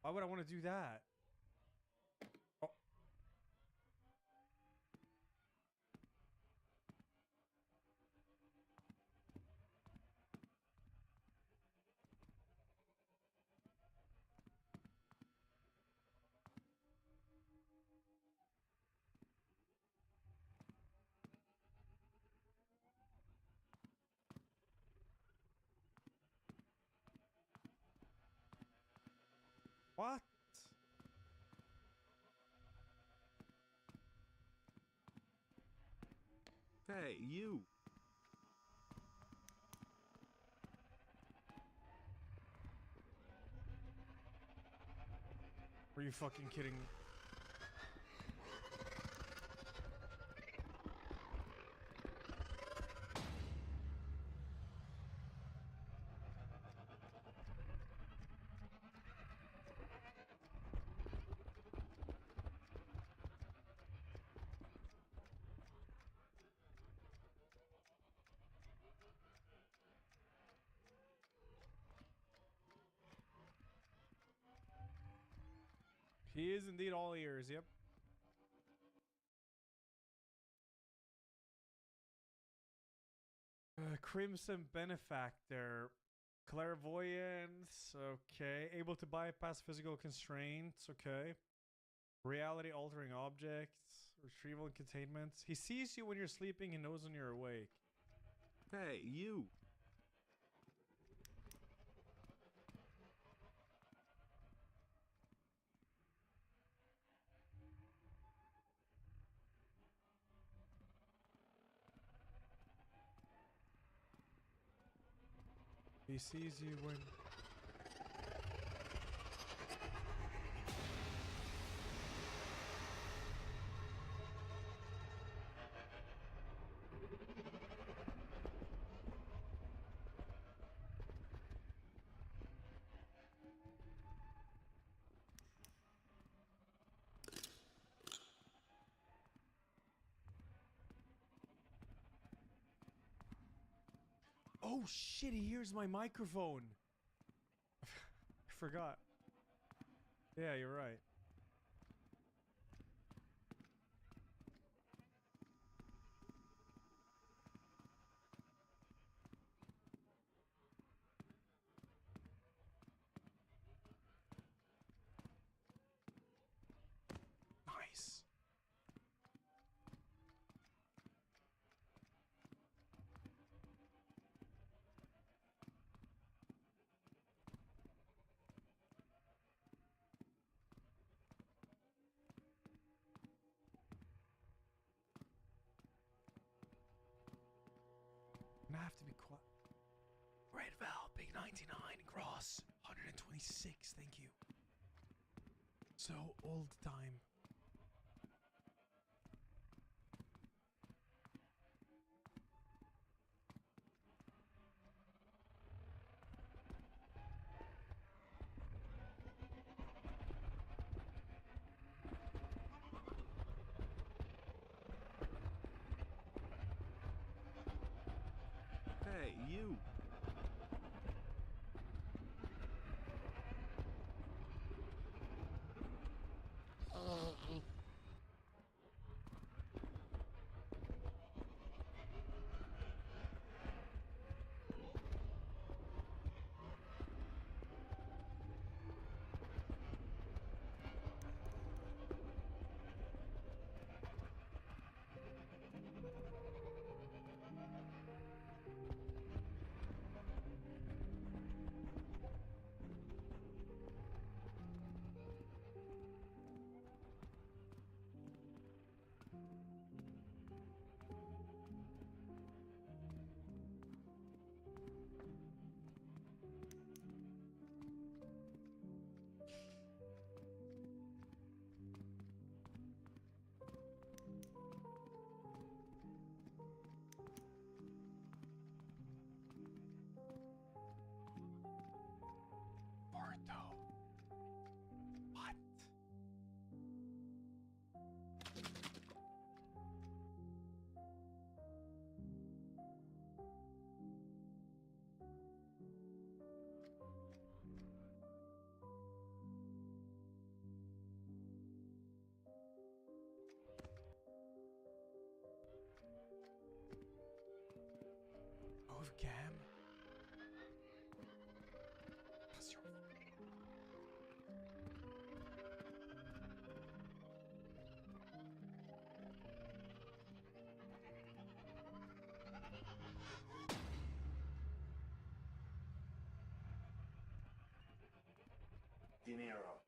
Why would I want to do that? Oh. What? Hey, you! Are you fucking kidding me? He is indeed all ears, yep. Crimson Benefactor. Clairvoyance, okay. Able to bypass physical constraints, okay. Reality altering objects. Retrieval and containment. He sees you when you're sleeping, he knows when you're awake. Hey, you! He sees you when... Oh shit, he hears my microphone! I forgot. Yeah, you're right. Nice. And I have to be quiet. Red Val, Big 99, Gross, 126, thank you. So old time. Hey, you! Oh. Move, Cam. That's your...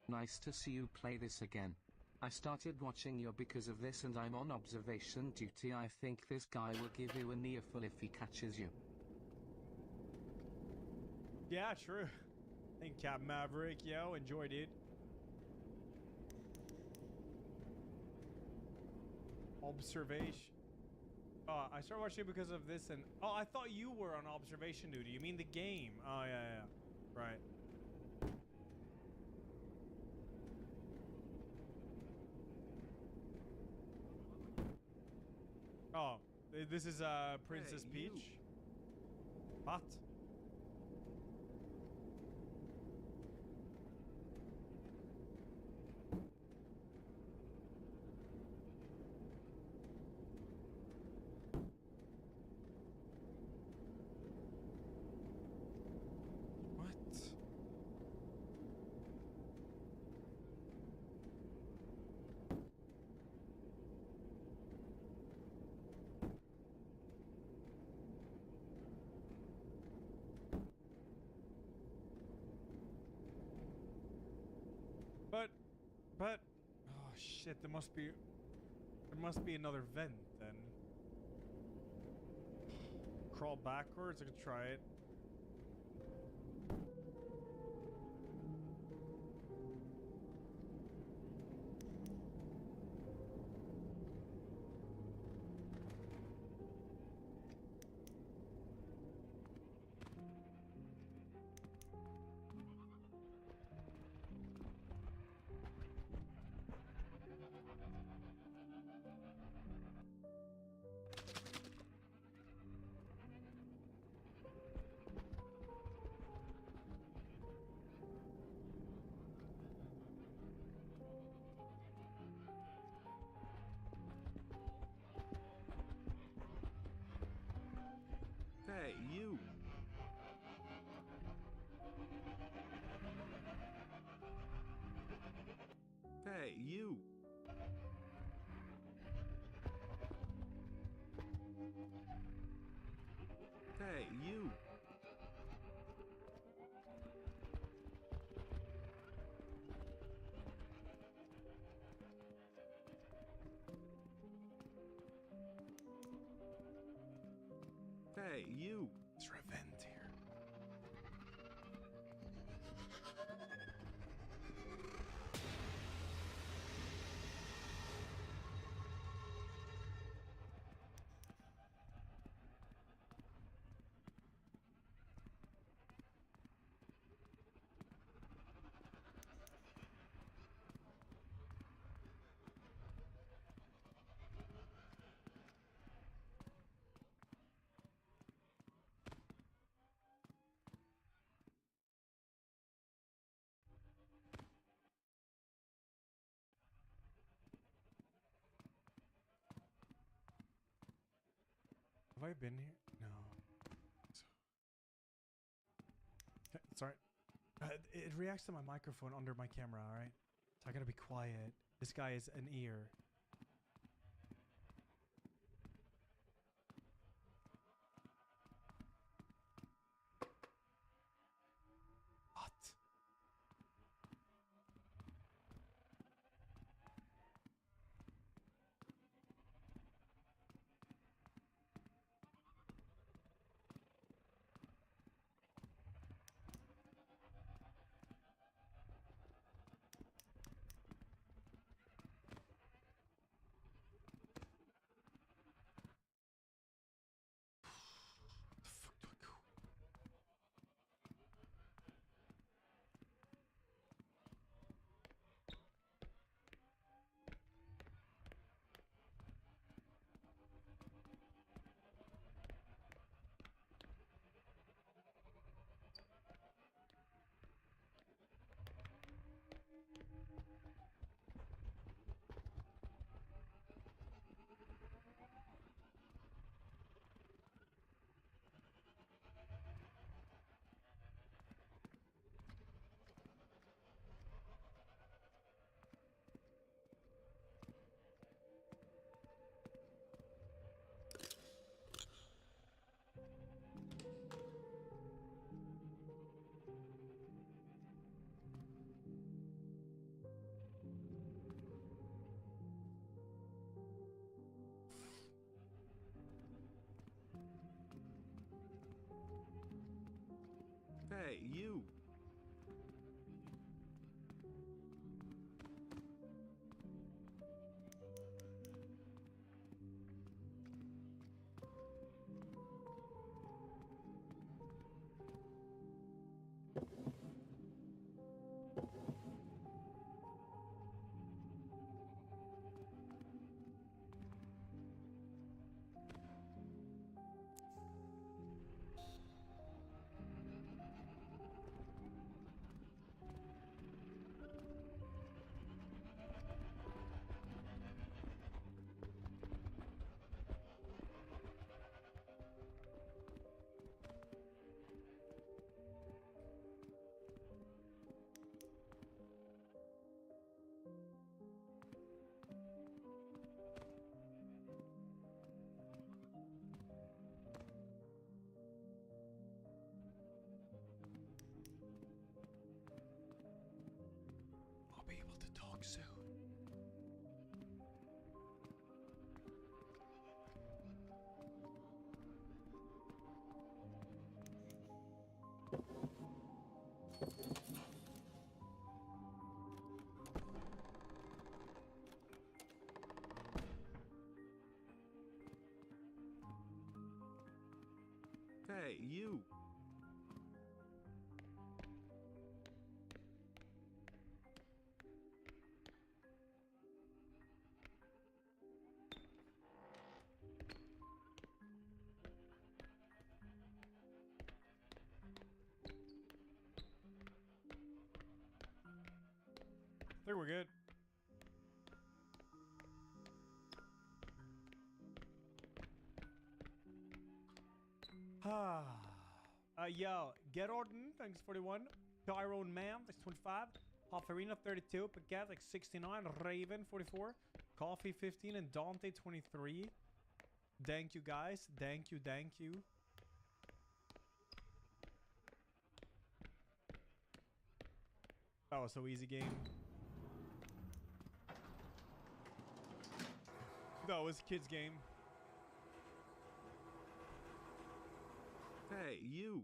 Nice to see you play this again. I started watching you because of this and I'm on observation duty. I think this guy will give you an earful if he catches you. Yeah, true. Thank Cap Maverick. Yo, enjoy, dude. Observation. I started watching because of this and... Oh, I thought you were on observation duty. You mean the game? Oh, yeah, yeah. Right. Oh, this is Princess Hey, you. Peach? What? But oh shit, there must be another vent then. Crawl backwards, I could try it. Hey, you. Hey, you. Hey, you. Hey, you. Is there a vent here? Have I been here? No. Okay, sorry. It reacts to my microphone under my camera, alright? So I gotta be quiet. This guy is an ear. What? talk soon. Hey, you. I think we're good. Yo, Get Orton, thanks 41. Tyrone Man, thanks 25. Hoffarina 32. Pagat, like 69. Raven 44. Coffee 15 and Dante 23. Thank you guys. Thank you, thank you. That was so easy game. That was kids game. Hey, you.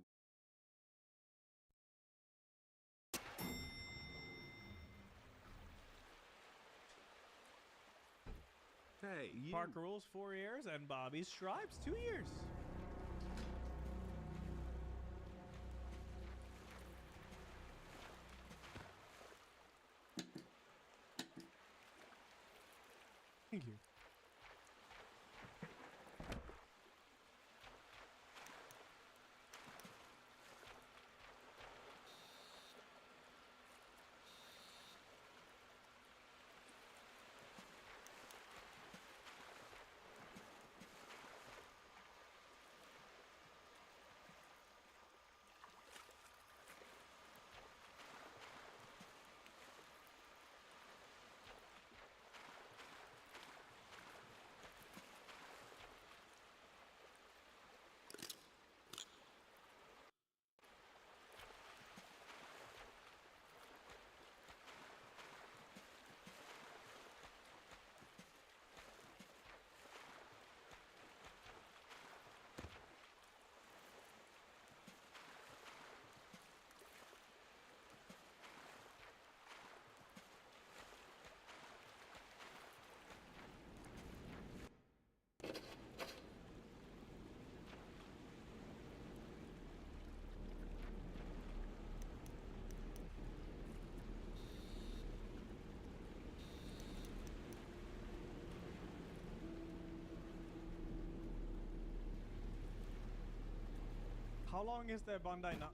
Hey, you. Parker Rules 4 years and Bobby Stripes 2 years. Thank you. How long is the Bandai now?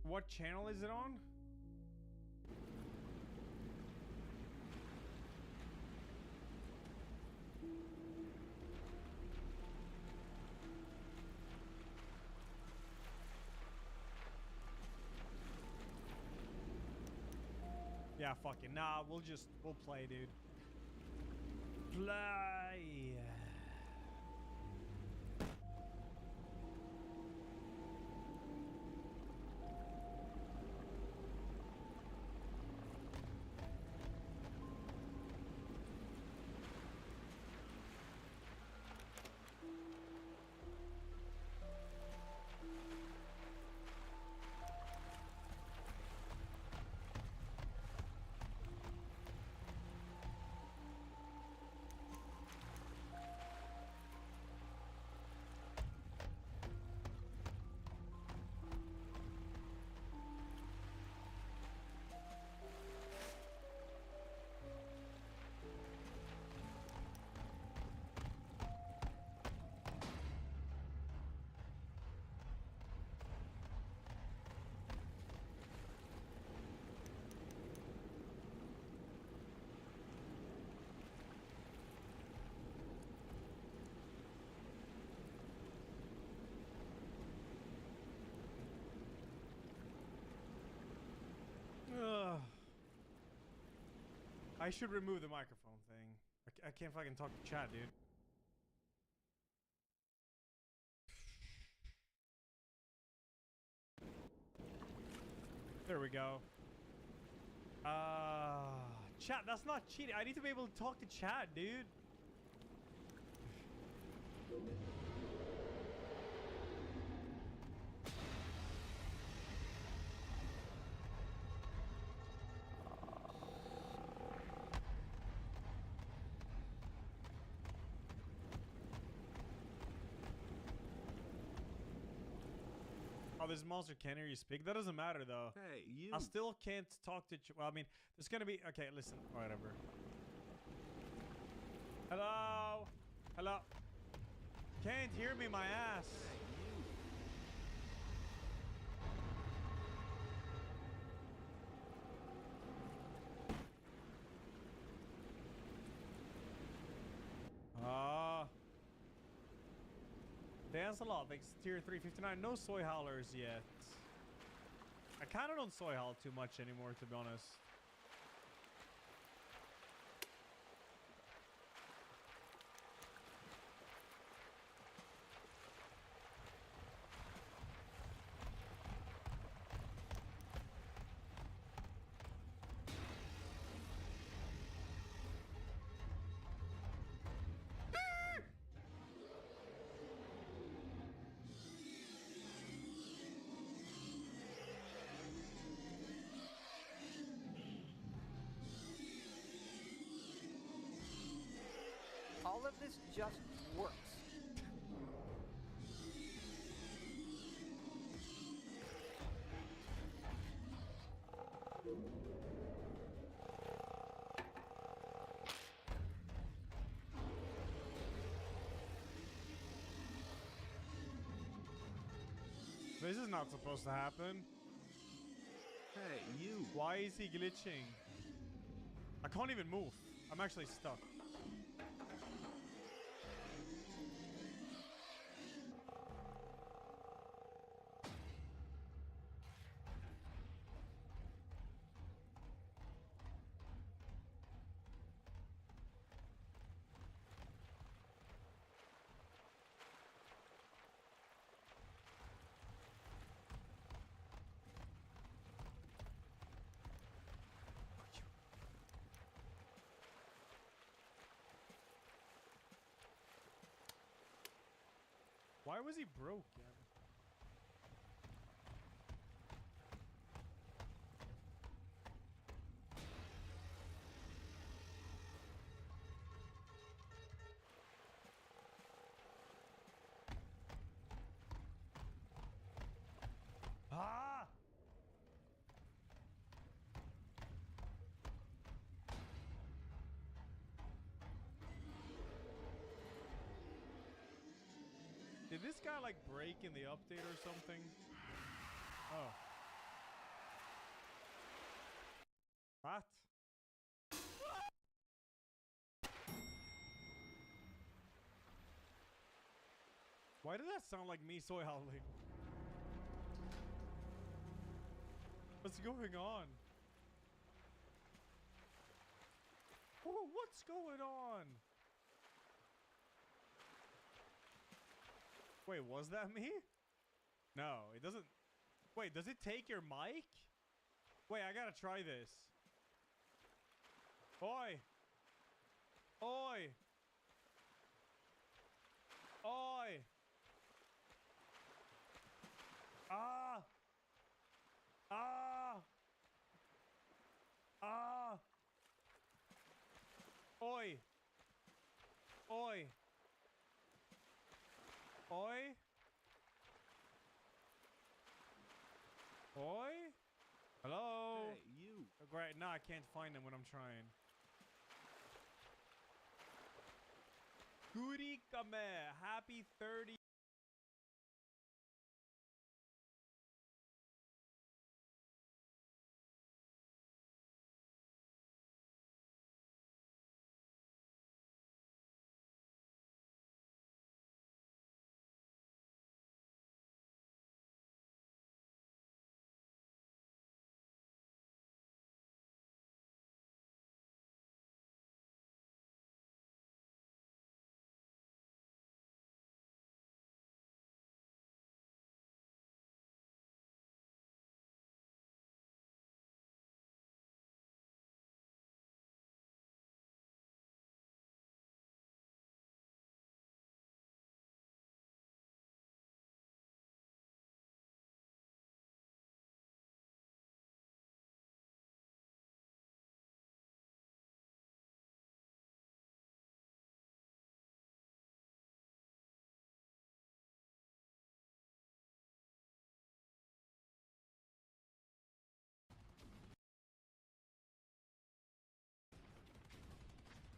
What channel is it on? Yeah, fuck it. Nah, we'll play, dude. Play. I should remove the microphone thing. I can't fucking talk to chat, dude. There we go. Chat, that's not cheating. I need to be able to talk to chat, dude. Oh, this monster can't hear you speak. That doesn't matter though. Hey, you. I still can't talk to. Well, I mean, there's gonna be. Okay, listen. Whatever. Hello. Hello. Can't hear me, my ass. Dance a lot. Thanks, tier 359. No soy howlers yet. I kind of don't soy howl too much anymore, to be honest. All of this just works. This is not supposed to happen. Hey, you. Why is he glitching? I can't even move. I'm actually stuck. Why was he broken? Ah! Did this guy like break in the update or something? Oh. What? Why did that sound like me soy howling? What's going on? Oh, what's going on? Wait, was that me? No, it doesn't. Wait, does it take your mic? Wait, I gotta try this. Oi! Oi! Oi! Ah! Ah! Ah! Oi! Oi! Oi? Oi? Hello? Hey, you. Oh, great. No, I can't find them when I'm trying. Gurikame, happy 30.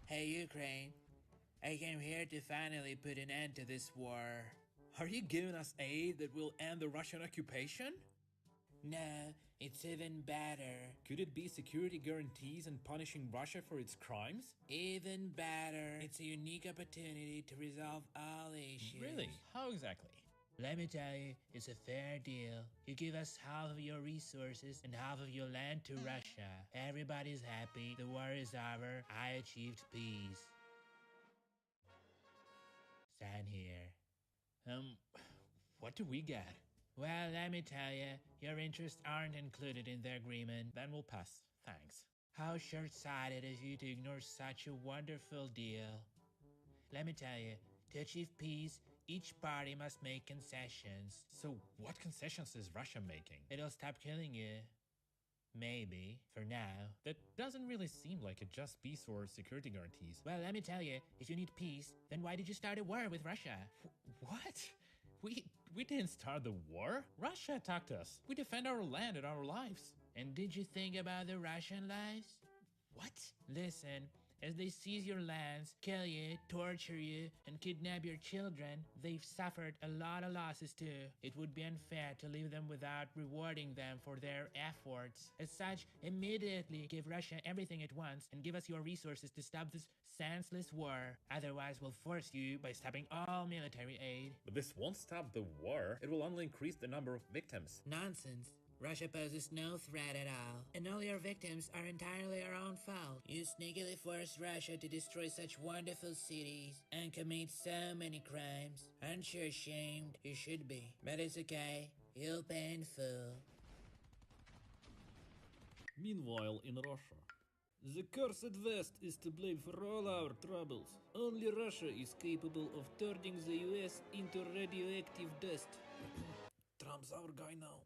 Hey, Ukraine. I came here to finally put an end to this war. Are you giving us aid that will end the Russian occupation? No, it's even better. Could it be security guarantees and punishing Russia for its crimes? Even better. It's a unique opportunity to resolve all issues. Really? How exactly? Let me tell you, it's a fair deal. You give us half of your resources and half of your land to Russia. Everybody's happy. The war is over. I achieved peace. Sign here. What do we get? Well, let me tell you, your interests aren't included in the agreement. Then we'll pass. Thanks. How short-sighted of you to ignore such a wonderful deal. Let me tell you, to achieve peace, each party must make concessions. So what concessions is Russia making? It'll stop killing you. Maybe, for now. That doesn't really seem like a just peace or security guarantees. Well, let me tell you, if you need peace, then why did you start a war with Russia? What? We didn't start the war. Russia attacked us. We defend our land and our lives. And did you think about the Russian lives? What? Listen, as they seize your lands, kill you, torture you, and kidnap your children, they've suffered a lot of losses too. It would be unfair to leave them without rewarding them for their efforts. As such, immediately give Russia everything at once and give us your resources to stop this senseless war. Otherwise, we'll force you by stopping all military aid. But this won't stop the war. It will only increase the number of victims. Nonsense. Russia poses no threat at all, and all your victims are entirely our own fault. You sneakily forced Russia to destroy such wonderful cities and commit so many crimes. Aren't you ashamed? You should be. But it's okay. You'll pay in full. Meanwhile, in Russia, the cursed West is to blame for all our troubles. Only Russia is capable of turning the US into radioactive dust. Trump's our guy now.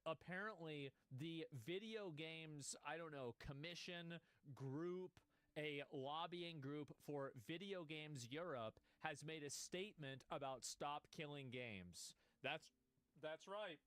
apparently the video games, I don't know, commission group, a lobbying group for Video Games Europe has made a statement about stop killing games. That's right.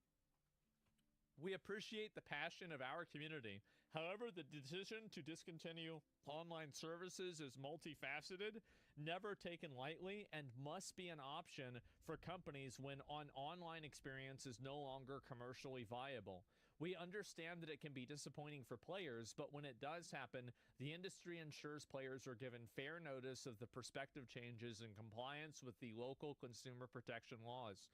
We appreciate the passion of our community. However, the decision to discontinue online services is multifaceted, never taken lightly, and must be an option for companies when an online experience is no longer commercially viable. We understand that it can be disappointing for players, but when it does happen, the industry ensures players are given fair notice of the prospective changes in compliance with the local consumer protection laws.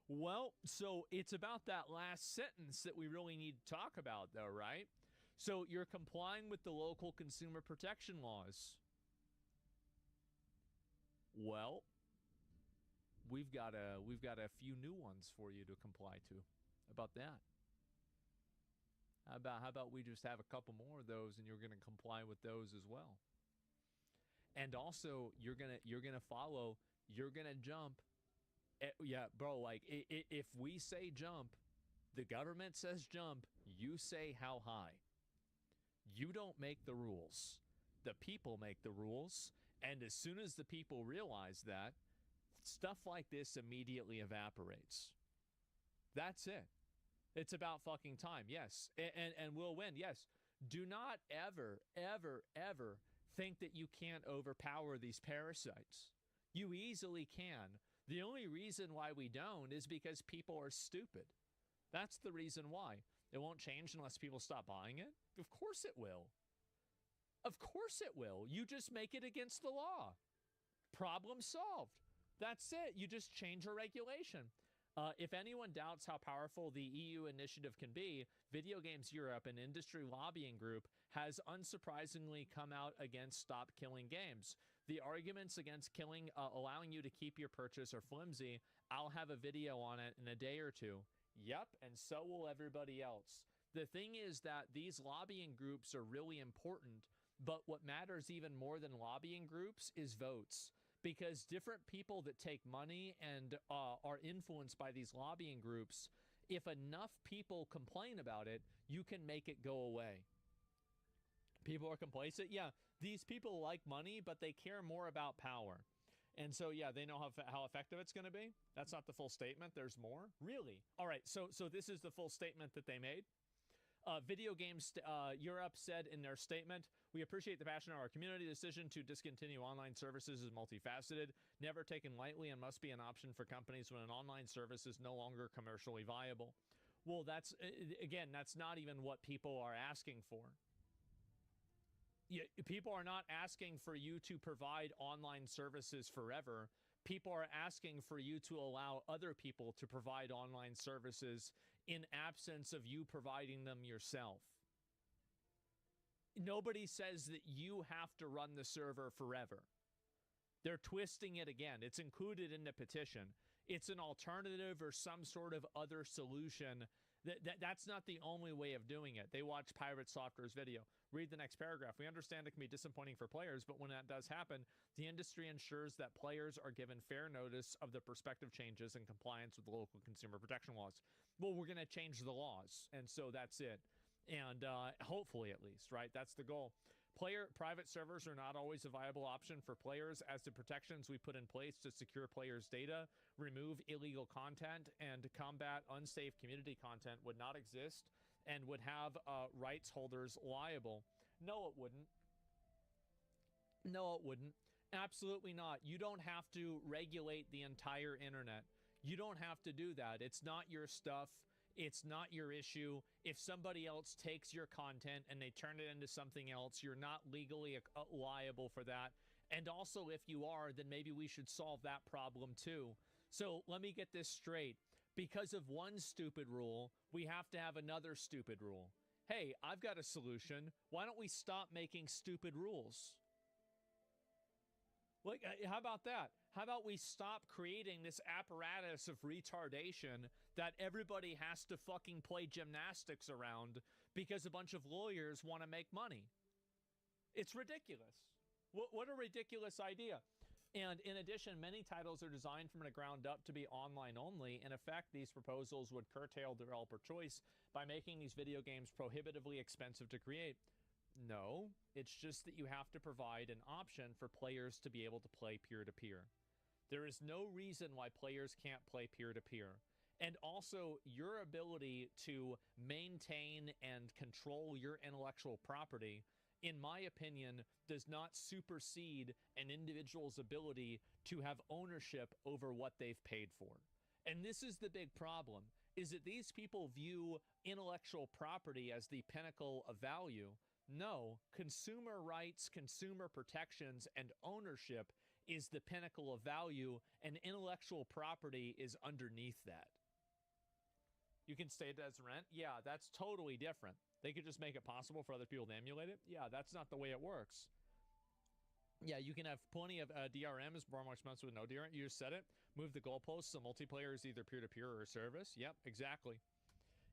Well, so it's about that last sentence that we really need to talk about, though, right? So you're complying with the local consumer protection laws. Well, we've got a few new ones for you to comply to. How about that? How about we just have a couple more of those, and you're going to comply with those as well. And also, you're gonna follow. You're gonna jump. Yeah, bro, like, if we say jump, the government says jump, you say how high. You don't make the rules. The people make the rules, and as soon as the people realize that, stuff like this immediately evaporates. That's it. It's about fucking time, yes. And we'll win, yes. Do not ever, ever, ever think that you can't overpower these parasites. You easily can. The only reason why we don't is because people are stupid. That's the reason why. It won't change unless people stop buying it. Of course it will. Of course it will. You just make it against the law. Problem solved. That's it. You just change a regulation. If anyone doubts how powerful the EU initiative can be, Video Games Europe, an industry lobbying group, has unsurprisingly come out against Stop Killing Games. The arguments against allowing you to keep your purchase are flimsy. I'll have a video on it in a day or two. Yep, and so will everybody else. The thing is that these lobbying groups are really important, but what matters even more than lobbying groups is votes. Because different people that take money and are influenced by these lobbying groups, if enough people complain about it, you can make it go away. People are complacent. Yeah, these people like money, but they care more about power. And so, yeah, they know how effective it's going to be. That's not the full statement. There's more. Really? All right, so this is the full statement that they made. Video Games Europe said in their statement, "We appreciate the passion of our community. The decision to discontinue online services is multifaceted, never taken lightly, and must be an option for companies when an online service is no longer commercially viable." Well, that's, again, that's not even what people are asking for. People are not asking for you to provide online services forever. People are asking for you to allow other people to provide online services in absence of you providing them yourself. Nobody says that you have to run the server forever. They're twisting it again. It's included in the petition. It's an alternative or some sort of other solution. That's not the only way of doing it. They watch Pirate Software's video. Read the next paragraph. We understand it can be disappointing for players, but when that does happen, the industry ensures that players are given fair notice of the prospective changes in compliance with the local consumer protection laws. Well, we're going to change the laws, and so that's it. And hopefully, at least, right? That's the goal. Private servers are not always a viable option for players, as the protections we put in place to secure players' data, remove illegal content, and combat unsafe community content would not exist and would have rights holders liable. No, it wouldn't. No, it wouldn't. Absolutely not. You don't have to regulate the entire internet. You don't have to do that. It's not your stuff. It's not your issue. If somebody else takes your content and they turn it into something else, you're not legally liable for that. And also, if you are, then maybe we should solve that problem too. So let me get this straight. Because of one stupid rule, we have to have another stupid rule. Hey, I've got a solution. Why don't we stop making stupid rules? Like, how about that? How about we stop creating this apparatus of retardation that everybody has to fucking play gymnastics around because a bunch of lawyers want to make money? It's ridiculous. What a ridiculous idea. And in addition, many titles are designed from the ground up to be online only. In effect, these proposals would curtail developer choice by making these video games prohibitively expensive to create. No, it's just that you have to provide an option for players to be able to play peer-to-peer. There is no reason why players can't play peer-to-peer. And also, your ability to maintain and control your intellectual property, in my opinion, does not supersede an individual's ability to have ownership over what they've paid for. And this is the big problem, is that these people view intellectual property as the pinnacle of value. No, consumer rights, consumer protections, and ownership is the pinnacle of value, and intellectual property is underneath that. You can state it as rent? Yeah, that's totally different. They could just make it possible for other people to emulate it? Yeah, that's not the way it works. Yeah, you can have plenty of DRMs, more expensive with no DRM. You just set it, move the goalposts, so multiplayer is either peer-to-peer or a service. Yep, exactly.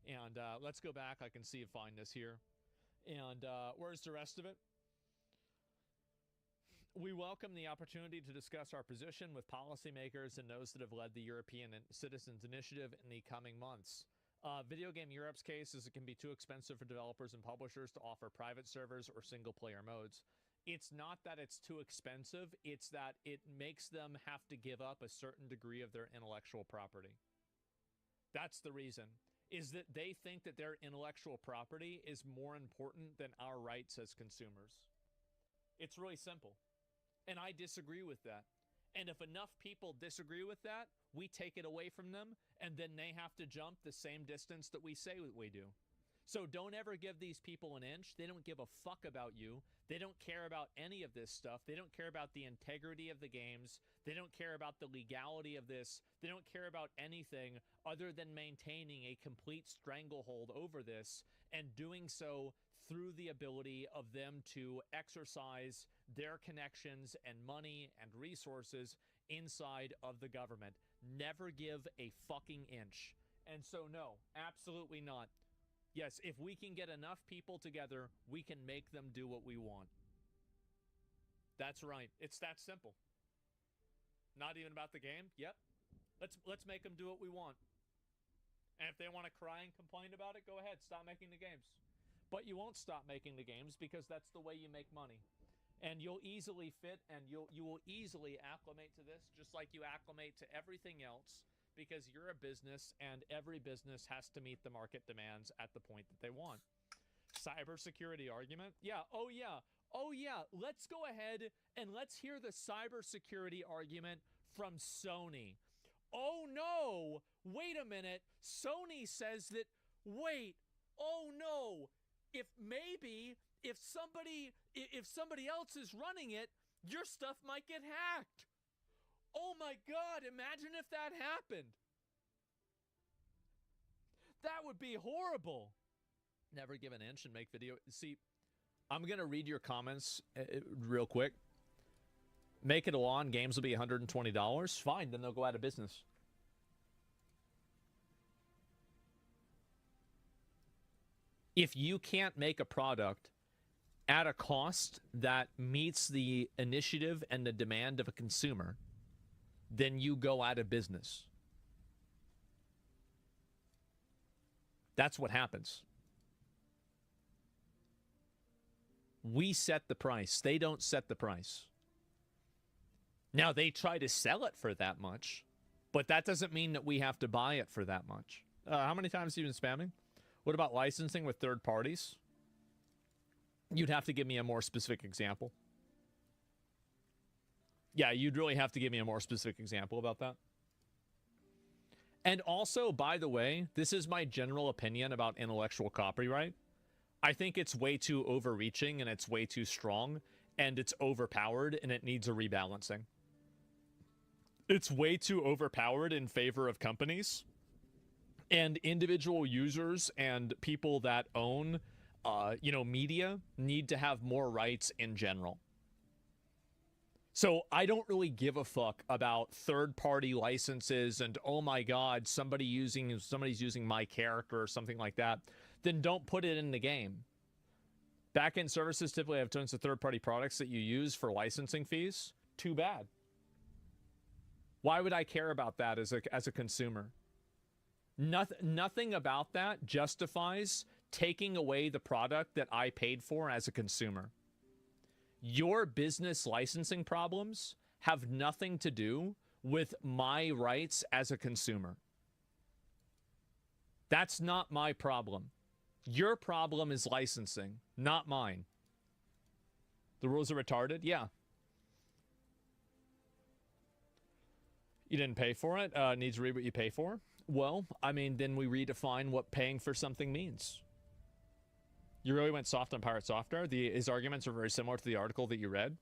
And let's go back. I can see and find this here. And where's the rest of it? We welcome the opportunity to discuss our position with policymakers and those that have led the European Citizens Initiative in the coming months. Video Game Europe's case is it can be too expensive for developers and publishers to offer private servers or single-player modes. It's not that it's too expensive, it's that it makes them have to give up a certain degree of their intellectual property. That's the reason, is that they think that their intellectual property is more important than our rights as consumers. It's really simple. And I disagree with that. And if enough people disagree with that, we take it away from them, and then they have to jump the same distance that we say we do. So don't ever give these people an inch. They don't give a fuck about you. They don't care about any of this stuff. They don't care about the integrity of the games. They don't care about the legality of this. They don't care about anything other than maintaining a complete stranglehold over this, and doing so through the ability of them to exercise their connections and money and resources inside of the government. Never give a fucking inch. And so no, absolutely not. Yes, if we can get enough people together, we can make them do what we want. That's right. It's that simple. Not even about the game? Yep. Let's make them do what we want. And if they want to cry and complain about it, go ahead, stop making the games. But you won't stop making the games because that's the way you make money. And you'll easily fit, and you will easily acclimate to this, just like you acclimate to everything else, because you're a business, and every business has to meet the market demands at the point that they want. Cybersecurity argument? Yeah, oh yeah, oh yeah. Let's go ahead and let's hear the cybersecurity argument from Sony. Oh no, wait a minute. Sony says that, wait, oh no, if somebody else is running it, your stuff might get hacked. Oh my God, imagine if that happened. That would be horrible. Never give an inch and make video. See, I'm going to read your comments real quick. Make it a law and games will be $120. Fine, then they'll go out of business. If you can't make a product at a cost that meets the initiative and the demand of a consumer, then you go out of business. That's what happens. We set the price. They don't set the price. Now, they try to sell it for that much, but that doesn't mean that we have to buy it for that much. How many times have you been spamming? What about licensing with third parties? You'd have to give me a more specific example. Yeah, you'd really have to give me a more specific example about that. And also, by the way, this is my general opinion about intellectual copyright. I think it's way too overreaching, and it's way too strong, and it's overpowered, and it needs a rebalancing. It's way too overpowered in favor of companies, and individual users and people that own media need to have more rights in general. So I don't really give a fuck about third-party licenses and, oh my God, somebody's using my character or something like that. Then don't put it in the game. Back-end services typically have tons of third-party products that you use for licensing fees. Too bad. Why would I care about that as a consumer? Nothing about that justifies taking away the product that I paid for as a consumer. Your business licensing problems have nothing to do with my rights as a consumer. That's not my problem. Your problem is licensing, not mine. The rules are retarded? Yeah. You didn't pay for it? Needs to read what you pay for? Well, I mean, then we redefine what paying for something means. You really went soft on Pirate Software? His arguments are very similar to the article that you read.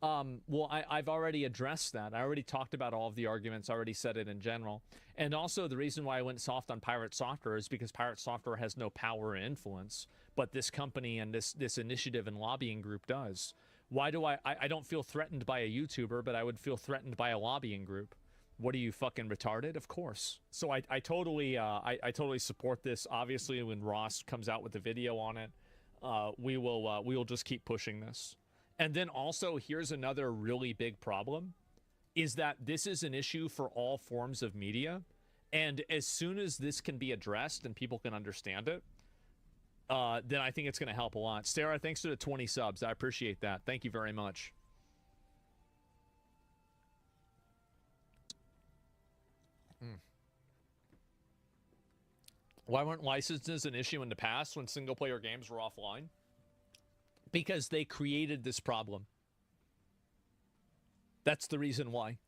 Well, I've already addressed that. I already talked about all of the arguments. I already said it in general. And also, the reason why I went soft on Pirate Software is because Pirate Software has no power or influence, but this company and this initiative and lobbying group does. Why do I don't feel threatened by a YouTuber, but I would feel threatened by a lobbying group? What are you, fucking retarded? Of course. So I totally support this. Obviously, when Ross comes out with the video on it, we will just keep pushing this. And then also, here's another really big problem, is that this is an issue for all forms of media. And as soon as this can be addressed and people can understand it, then I think it's going to help a lot. Sarah, thanks for the 20 subs. I appreciate that. Thank you very much. Why weren't licenses an issue in the past when single-player games were offline? Because they created this problem. That's the reason why.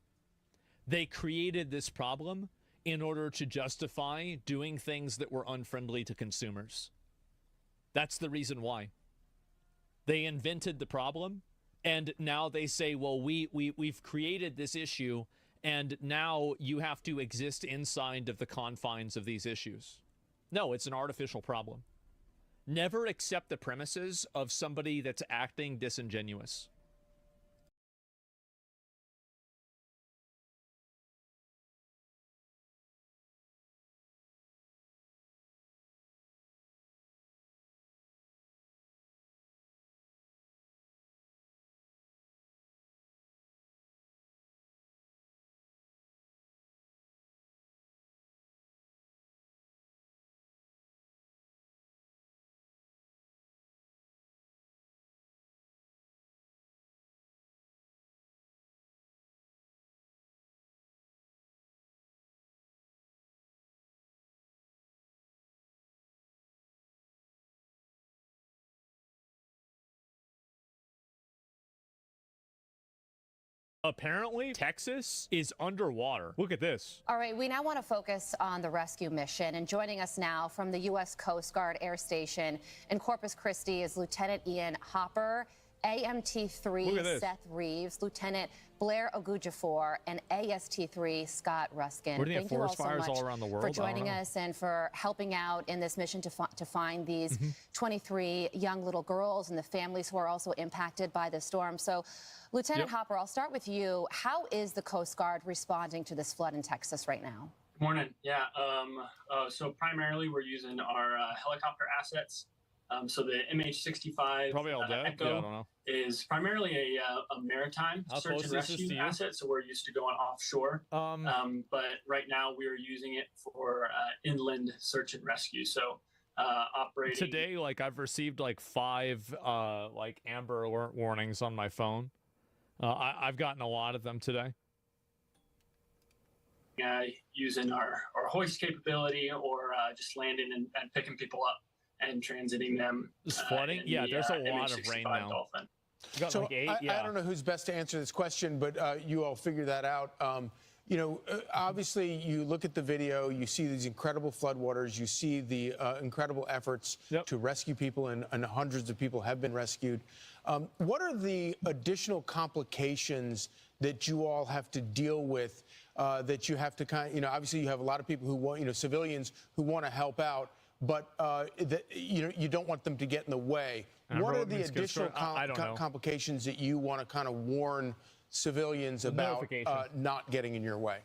They created this problem in order to justify doing things that were unfriendly to consumers. That's the reason why. They invented the problem, and now they say, well, we've created this issue, and now you have to exist inside of the confines of these issues. No, it's an artificial problem. Never accept the premises of somebody that's acting disingenuous. Apparently, Texas is underwater. Look at this. All right, we now want to focus on the rescue mission. And joining us now from the U.S. Coast Guard Air Station in Corpus Christi is Lieutenant Ian Hopper, AMT-3 Seth Reeves, Lieutenant Blair Ogujifor, and AST-3 Scott Ruskin. We're going to get forest fires all around the world. For joining us and for helping out in this mission to find these 23 young little girls and the families who are also impacted by the storm. So, Lieutenant Hopper, I'll start with you. How is the Coast Guard responding to this flood in Texas right now? Morning. Yeah. So primarily we're using our helicopter assets. So the MH-65 probably all dead. Echo yeah, I don't know. is primarily a maritime search and rescue asset. So we're used to going offshore. But right now we're using it for inland search and rescue. So operating today, like I've received like 5 like Amber Alert warnings on my phone. I've gotten a lot of them today. Using our hoist capability or just landing and picking people up and transiting them. This flooding? Yeah, there's a lot of rain now. So like 8, I don't know who's best to answer this question, but you all figure that out. You know, obviously, you look at the video, you see these incredible floodwaters, you see the incredible efforts to rescue people, and hundreds of people have been rescued. What are the additional complications that you all have to deal with, that you have to you know, obviously you have a lot of people who want, you know, civilians who want to help out, but you know, you don't want them to get in the way. What are the additional complications that you want to kind of warn civilians about not getting in your way?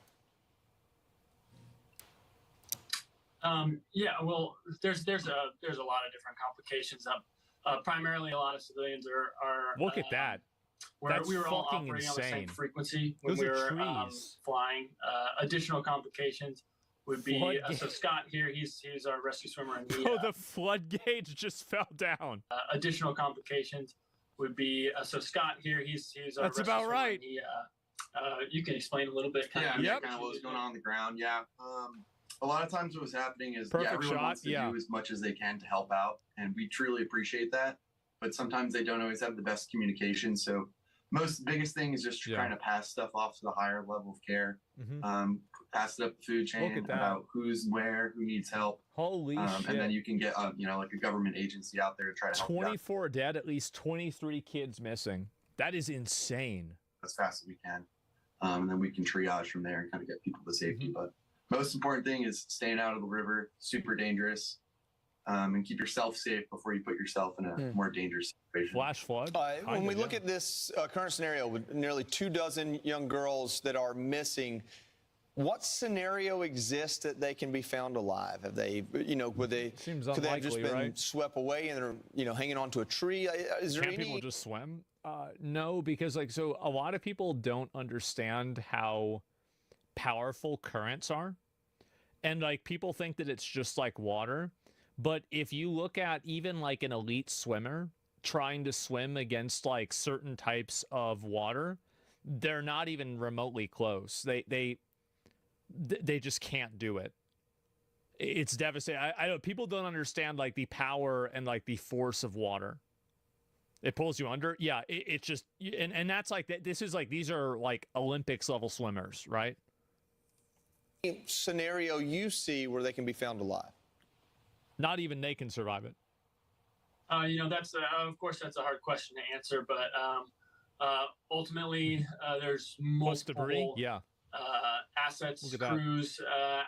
Yeah, well, there's a lot of different complications. Primarily, a lot of civilians are look at that. we were all operating on the same frequency when we were flying. Additional complications would be so Scott here, he's our rescue swimmer, and the floodgates just fell down. Additional complications would be so Scott here, he's our that's rescue about swimmer, right. And you can explain a little bit. Kind of what was going on the ground. Yeah. A lot of times what was happening is everyone wants to do as much as they can to help out, and we truly appreciate that. But sometimes they don't always have the best communication. So biggest thing is just trying to pass stuff off to the higher level of care. Pass it up the food chain about who's where, who needs help. Holy shit. And then you can get like a government agency out there to try to help 24 dead, at least 23 kids missing. That is insane. As fast as we can. And then we can triage from there and kind of get people to safety. But most important thing is staying out of the river, super dangerous. And keep yourself safe before you put yourself in a more dangerous situation. Flash flood? When we look at this current scenario with nearly 24 young girls that are missing, what scenario exists that they can be found alive? Have they, could they have just been swept away and they're, hanging onto a tree? Is there Can't people just swim? No, because so a lot of people don't understand how powerful currents are. And people think that it's just like water. But if you look at even an elite swimmer trying to swim against certain types of water, they're not even remotely close. They just can't do it. It's devastating. I know people don't understand the power and the force of water. It pulls you under. Yeah, it's just and that's this is these are Olympics level swimmers, right? Scenario you see where they can be found alive. Not even they can survive it. That's of course that's a hard question to answer, but ultimately there's multiple debris. assets, crews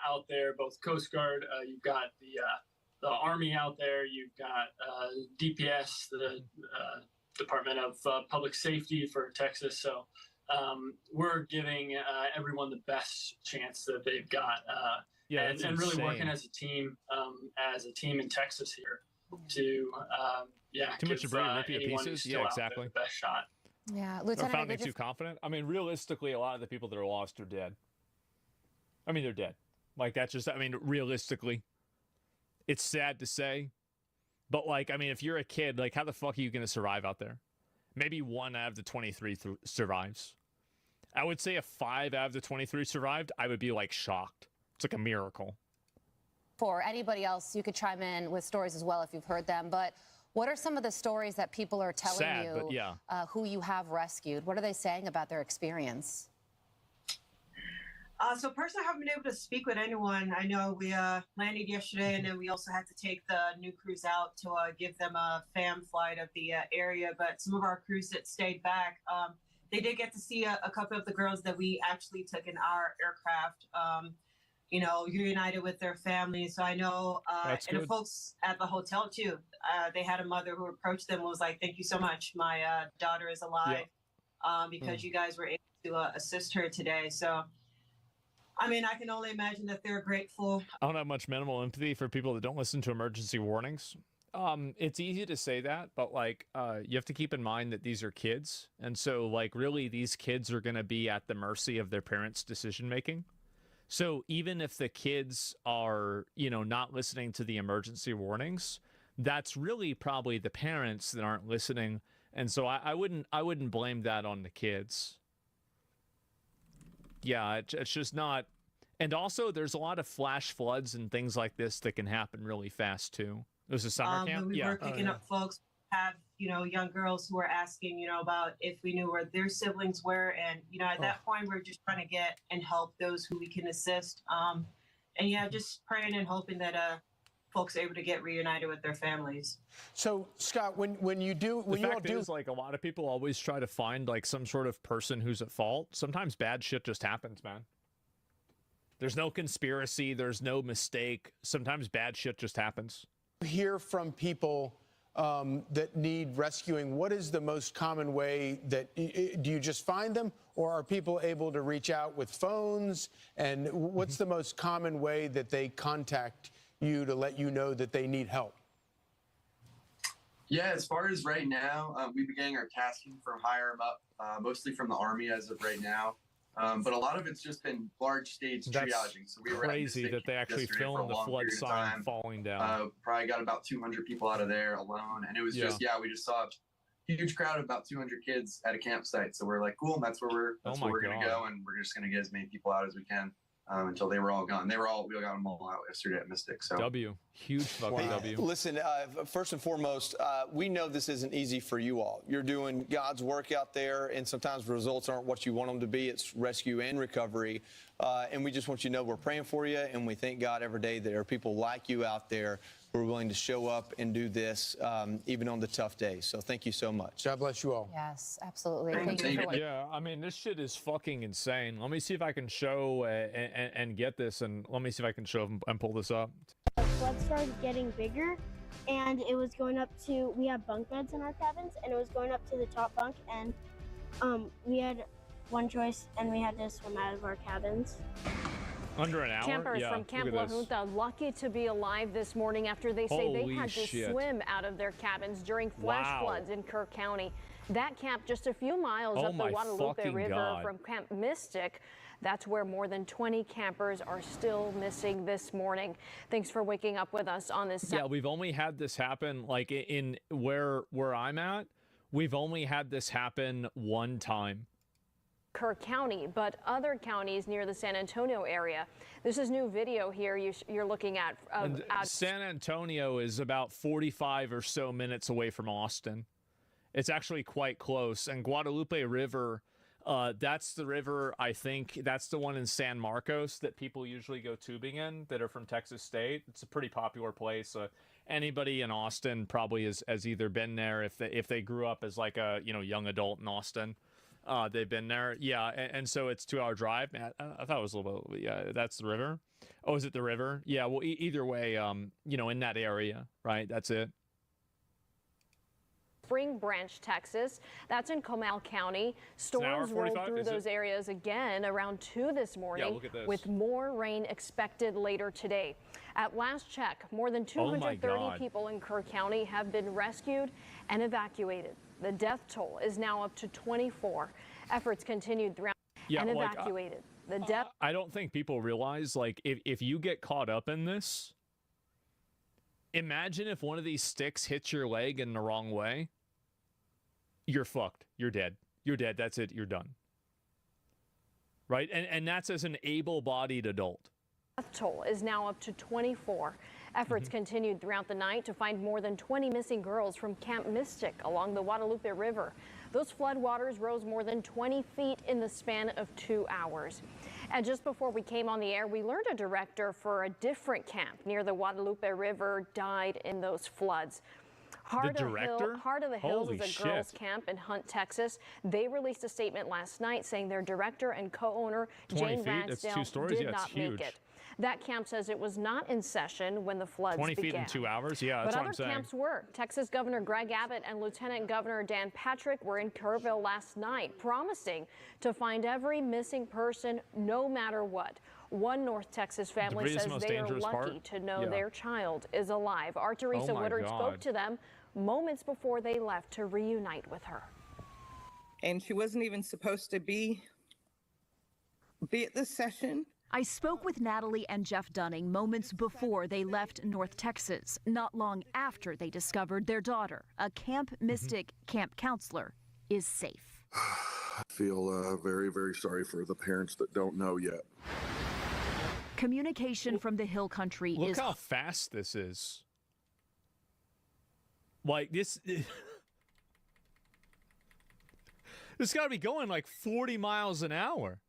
out there, both Coast Guard. You've got the Army out there. You've got DPS, the Department of Public Safety for Texas. So we're giving everyone the best chance that they've got. And really working as a team in Texas here to too much debris, rip you to pieces. Yeah, exactly. The best shot. Yeah, Lieutenant. Or found me too confident. I mean, realistically, a lot of the people that are lost are dead. I mean, they're dead. That's just. I mean, realistically, it's sad to say, but if you're a kid, how the fuck are you going to survive out there? Maybe 1 out of the 23 survives. I would say if 5 out of the 23 survived, I would be shocked. It's a miracle. For anybody else, you could chime in with stories as well if you've heard them. But what are some of the stories that people are telling you who you have rescued? What are they saying about their experience? So personally, I haven't been able to speak with anyone. I know we landed yesterday, and then we also had to take the new crews out to give them a fam flight of the area. But some of our crews that stayed back, they did get to see a couple of the girls that we actually took in our aircraft. Reunited with their families. So I know, and the folks at the hotel too, they had a mother who approached them and was like, "Thank you so much. My daughter is alive because you guys were able to assist her today." So, I mean, I can only imagine that they're grateful. I don't have much minimal empathy for people that don't listen to emergency warnings. It's easy to say that, but you have to keep in mind that these are kids. And so really these kids are going to be at the mercy of their parents' decision making. So even if the kids are, not listening to the emergency warnings, that's really probably the parents that aren't listening. And so I wouldn't blame that on the kids. Yeah, it's just not. And also there's a lot of flash floods and things like this that can happen really fast too. There's a summer camp. When we were picking up folks, have young girls who were asking about if we knew where their siblings were, and at that point we're just trying to get and help those who we can assist, and just praying and hoping that folks are able to get reunited with their families. So Scott, when you do, when you all do, a lot of people always try to find some sort of person who's at fault. Sometimes bad shit just happens, man. There's no conspiracy, there's no mistake. Sometimes bad shit just happens. Hear from people that need rescuing. What is the most common way that do you just find them, or are people able to reach out with phones? And what's the most common way that they contact you to let you know that they need help? Yeah, as far as right now, we've been getting our tasking from higher up, mostly from the Army as of right now. But a lot of it's just been large stage triaging. So we were crazy that they actually filmed the flood sign falling down. Probably got about 200 people out of there alone. And it was just, we just saw a huge crowd of about 200 kids at a campsite. So we're like, cool, that's where we're going to go. And we're just going to get as many people out as we can. Until they were all gone. We got them all out yesterday at Mystic. So huge fucking W. Listen, first and foremost, we know this isn't easy for you all. You're doing God's work out there, and sometimes results aren't what you want them to be. It's rescue and recovery, and we just want you to know we're praying for you, and we thank God every day that there are people like you out there who are willing to show up and do this, even on the tough days. So thank you so much. God bless you all. Yes, absolutely. Thank you for Yeah, I mean, this shit is fucking insane. Let me see if I can show and get this, and let me see if I can show and pull this up. The flood started getting bigger, and it was going up to, we have bunk beds in our cabins, and it was going up to the top bunk, and we had one choice, and we had to swim out of our cabins. Under an hour? Campers from Camp La Junta lucky to be alive this morning after they say they had to swim out of their cabins during flash floods in Kerr County. That camp just a few miles up the Guadalupe River from Camp Mystic. That's where more than 20 campers are still missing this morning. Thanks for waking up with us on this. Yeah, we've only had this happen like in where I'm at. We've only had this happen one time. Kerr County, but other counties near the San Antonio area. This is new video here you're looking at. San Antonio is about 45 or so minutes away from Austin. It's actually quite close. And Guadalupe River, that's the river, I think, that's the one in San Marcos that people usually go tubing in that are from Texas State. It's a pretty popular place. Anybody in Austin probably has either been there if they grew up as like a young adult in Austin. They've been there. Yeah, and so it's 2-hour drive. Man, I thought it was a little bit, yeah, that's the river. Oh, is it the river? Yeah, well, either way, in that area, right? That's it. Spring Branch, Texas. That's in Comal County. Storms rolled through those areas again around 2 this morning, with more rain expected later today. At last check, more than 230 people in Kerr County have been rescued and evacuated. The death toll is now up to 24. Efforts continued throughout and evacuated. The death. I don't think people realize, like, if you get caught up in this, imagine if one of these sticks hits your leg in the wrong way. You're fucked. You're dead. You're dead. That's it. You're done. Right? And that's as an able-bodied adult. Death toll is now up to 24. Efforts continued throughout the night to find more than 20 missing girls from Camp Mystic along the Guadalupe River. Those floodwaters rose more than 20 feet in the span of 2 hours. And just before we came on the air, we learned a director for a different camp near the Guadalupe River died in those floods. Heart of the Hills is a girls' camp in Hunt, Texas. They released a statement last night saying their director and co-owner, Jane Ragsdale, did not make it. That camp says it was not in session when the floods 20 began. feet in 2 hours? Yeah, that's what I'm saying. But other camps were. Texas Governor Greg Abbott and Lieutenant Governor Dan Patrick were in Kerrville last night, promising to find every missing person no matter what. One North Texas family says they are lucky to know their child is alive. Our Teresa Woodard spoke to them moments before they left to reunite with her. And she wasn't even supposed to be at this session. I spoke with Natalie and Jeff Dunning moments before they left North Texas, not long after they discovered their daughter, a Camp Mystic camp counselor, is safe. I feel very, very sorry for the parents that don't know yet. Communication from the Hill Country is... Look how fast this is. Like, this... This got to be going like 40 miles an hour.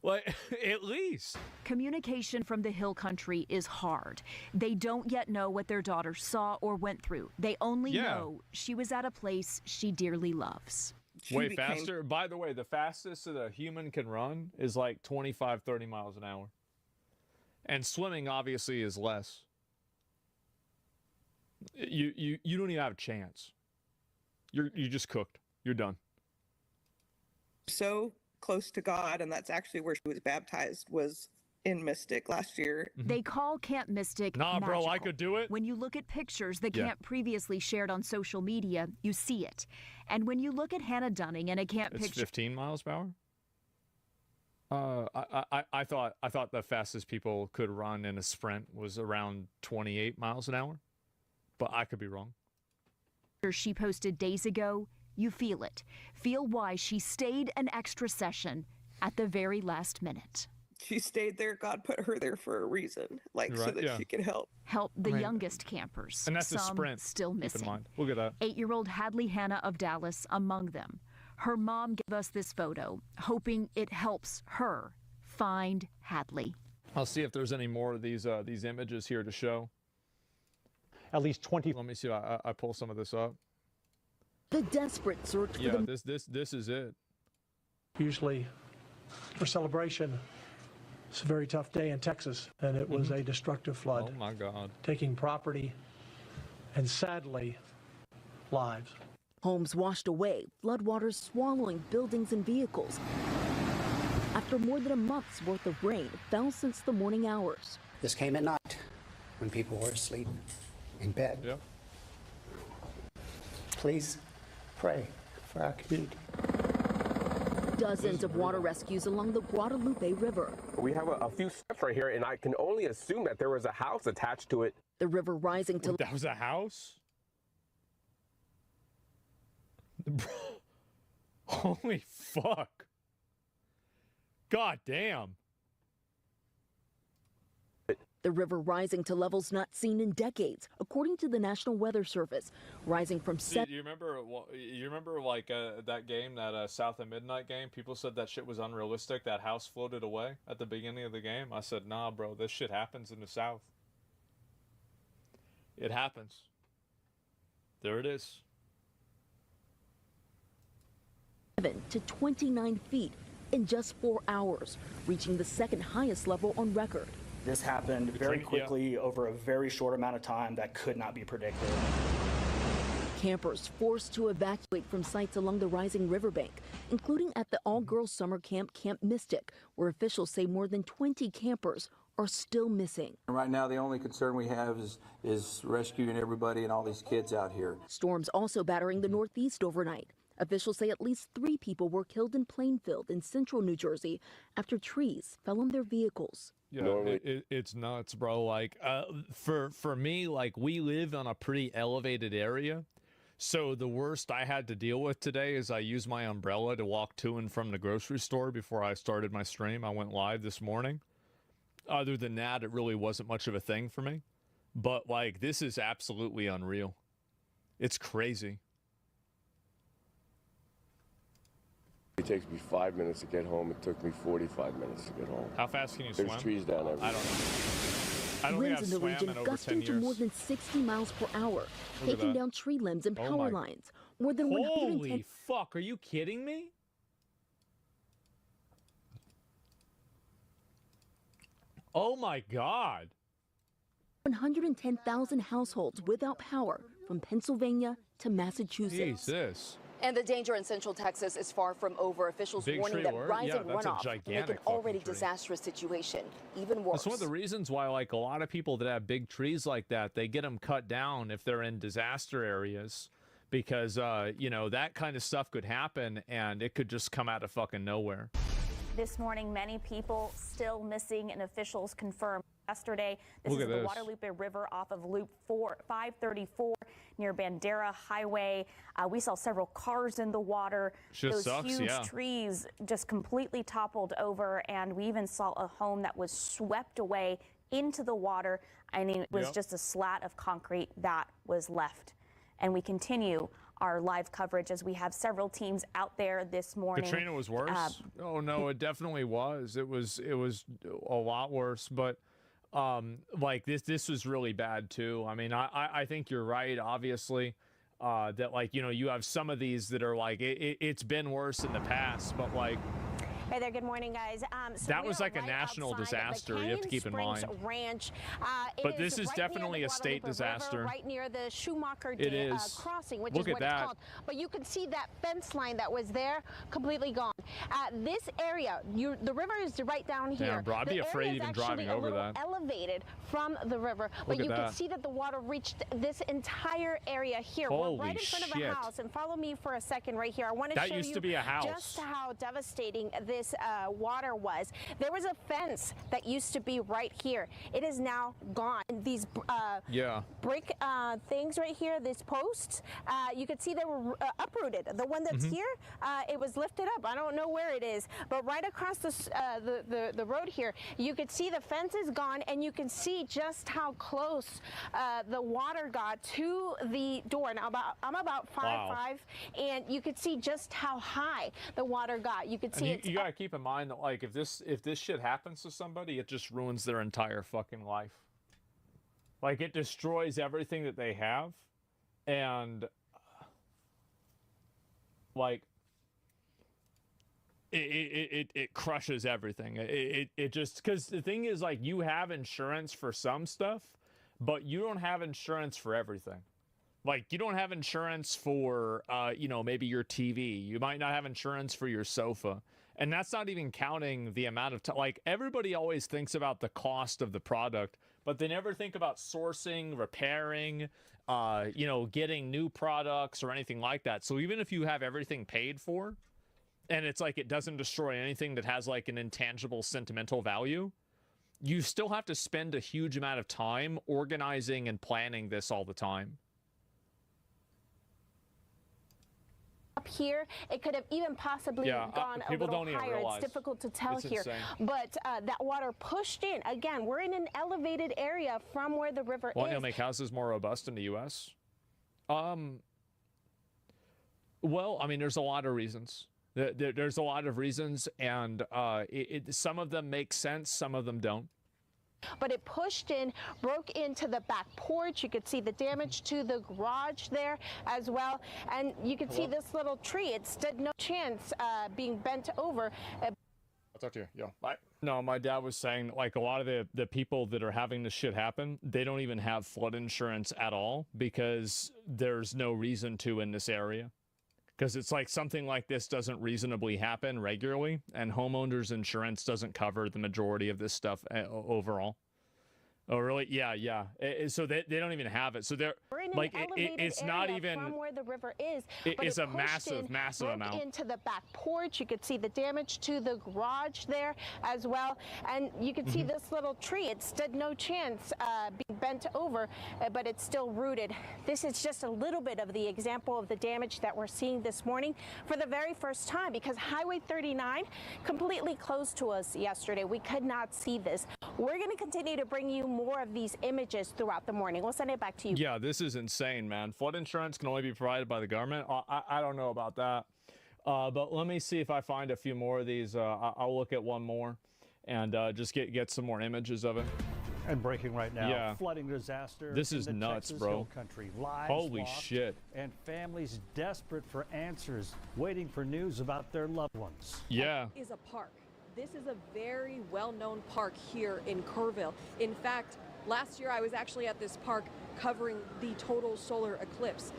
Like, at least. Communication from the Hill Country is hard. They don't yet know what their daughter saw or went through. They only know she was at a place she dearly loves. Way faster. By the way, the fastest that a human can run is like 25, 30 miles an hour. And swimming, obviously, is less. You don't even have a chance. You're just cooked. You're done. So close to God, and that's actually where she was baptized, was in Mystic last year. They call Camp Mystic Nah, bro, I magical. could do it. When you look at pictures that Yeah. Camp previously shared on social media, you see it. And when you look at Hannah Dunning and a Camp It's picture... 15 miles per hour. I thought the fastest people could run in a sprint was around 28 miles an hour, but I could be wrong. She posted days ago, you feel it. Feel why she stayed an extra session at the very last minute. She stayed there. God put her there for a reason, like so Right, that yeah. she could help. Help the Right. youngest campers. And that's a some sprint. still Keep in missing. mind. Look at that. 8-year-old Hadley Hannah of Dallas among them. Her mom gave us this photo, hoping it helps her find Hadley. I'll see if there's any more of these images here to show. At least 20. Let me see. I pull some of this up. The desperate search for Yeah, the... this is it. Usually for celebration, it's a very tough day in Texas, and it was a destructive flood, Oh my God. taking property and sadly lives. Homes washed away, floodwaters swallowing buildings and vehicles. After more than a month's worth of rain fell since the morning hours. This came at night when people were asleep in bed. Yep. Please pray for our community. Dozens of water rescues along the Guadalupe River. We have a few steps right here, and I can only assume that there was a house attached to it. The river rising to... That was a house? Bro. Holy fuck. God damn. The river rising to levels not seen in decades, according to the National Weather Service, rising from Do you remember? Like that game, that South of Midnight game? People said that shit was unrealistic. That house floated away at the beginning of the game. I said, nah, bro, this shit happens in the South. It happens. There it is. to 29 feet in just 4 hours, reaching the second highest level on record. This happened very quickly over a very short amount of time that could not be predicted. Campers forced to evacuate from sites along the rising riverbank, including at the all-girls summer camp, Camp Mystic, where officials say more than 20 campers are still missing. Right now, the only concern we have is rescuing everybody and all these kids out here. Storms also battering the Northeast overnight. Officials say at least 3 people were killed in Plainfield in central New Jersey after trees fell on their vehicles. Yeah, it's nuts, bro. Like, for me, like, we live on a pretty elevated area. So the worst I had to deal with today is I used my umbrella to walk to and from the grocery store before I started my stream. I went live this morning. Other than that, it really wasn't much of a thing for me. But, like, this is absolutely unreal. It's crazy. It takes me 5 minutes to get home. It took me 45 minutes to get home. How fast can you swim? There's trees down everywhere. I don't know. I don't Winds think in the I've region swam in over gusting 10 to years. more than 60 miles per hour, Look at taking that. down tree limbs and Oh power my- lines. More than Holy 110 fuck, are you kidding me? Oh my God. 110,000 households without power from Pennsylvania to Massachusetts. Jesus. And the danger in central Texas is far from over. Officials Big warning tree that word? rising Yeah, that's a runoff make gigantic an fucking already tree. disastrous situation even worse. That's one of the reasons why, like, a lot of people that have big trees like that, they get them cut down if they're in disaster areas because, you know, that kind of stuff could happen and it could just come out of fucking nowhere. This morning, many people still missing, and officials confirmed yesterday. This Look is at the this. Guadalupe River off of Loop 534 near Bandera Highway. We saw several cars in the water. Just Those sucks, huge yeah. trees just completely toppled over, and we even saw a home that was swept away into the water. I mean, it was Yep. just a slat of concrete that was left. And we continue our live coverage as we have several teams out there this morning. Katrina was worse. Oh no, it definitely was. It was a lot worse. But like this was really bad too. I mean, I think you're right. Obviously, that, like, you know, you have some of these that are like it's been worse in the past, but like. Hey there, good morning, guys. So that was like a national disaster. You have to keep in mind. Ranch. But this is definitely a state disaster. Right near the Schumacher crossing, which Look is at what it's called. But you can see that fence line that was there completely gone. This area, the river is right down here. Damn, bro, I'd be afraid even driving over that. Elevated from the river, but you can see that the water reached this entire area here. Holy We're right in front of a house, and follow me for a second right here. I want to show you to be a house. Just how devastating this water was. There was a fence that used to be right here. It is now gone. These brick things right here, these posts, you could see they were uprooted. The one that's here, it was lifted up. I don't know where it is, but right across the road here, you could see the fence is gone, and you can see just how close the water got to the door. Now, I'm about 5'5", and you could see just how high the water got. You could see you gotta keep in mind that, like, if this shit happens to somebody, it just ruins their entire fucking life. Like, it destroys everything that they have, and like it crushes everything. It just, because the thing is, like, you have insurance for some stuff, but you don't have insurance for everything. Like, you don't have insurance for, you know, maybe your TV. You might not have insurance for your sofa. And that's not even counting the amount of time. Like, everybody always thinks about the cost of the product, but they never think about sourcing, repairing, you know, getting new products or anything like that. So even if you have everything paid for, and it's like it doesn't destroy anything that has like an intangible sentimental value, you still have to spend a huge amount of time organizing and planning this all the time. Up here, it could have even possibly gone a little higher. It's difficult to tell here, but that water pushed in. Again, we're in an elevated area from where the river is. Want to make houses more robust in the U.S.? Well, I mean, there's a lot of reasons. There's a lot of reasons, and some of them make sense, some of them don't. But it pushed in, broke into the back porch. You could see the damage to the garage there as well. And you could see this little tree. It stood no chance being bent over. I'll talk to you. Yeah, bye. No, my dad was saying, like, a lot of the people that are having this shit happen, they don't even have flood insurance at all because there's no reason to in this area. Because it's like something like this doesn't reasonably happen regularly, and homeowners insurance doesn't cover the majority of this stuff overall. Oh, really? Yeah. So they don't even have it. So they're like, it's not even from where the river is. It's a massive amount. Into the back porch, you could see the damage to the garage there as well, and you could see this little tree. It stood no chance being bent over, but it's still rooted. This is just a little bit of the example of the damage that we're seeing this morning for the very first time, because Highway 39 completely closed to us yesterday. We could not see this. We're going to continue to bring you more of these images throughout the morning. We'll send it back to you. Yeah, this is insane, man. Flood insurance can only be provided by the government. I don't know about that. But let me see if I find a few more of these. I'll look at one more and just get some more images of it. And breaking right now, flooding disaster. This is nuts, Texas bro. Hill Country. Lives Holy lost, shit. And families desperate for answers, waiting for news about their loved ones. Yeah. This is a park. This is a very well-known park here in Kerrville. In fact, last year I was actually at this park covering the total solar eclipse.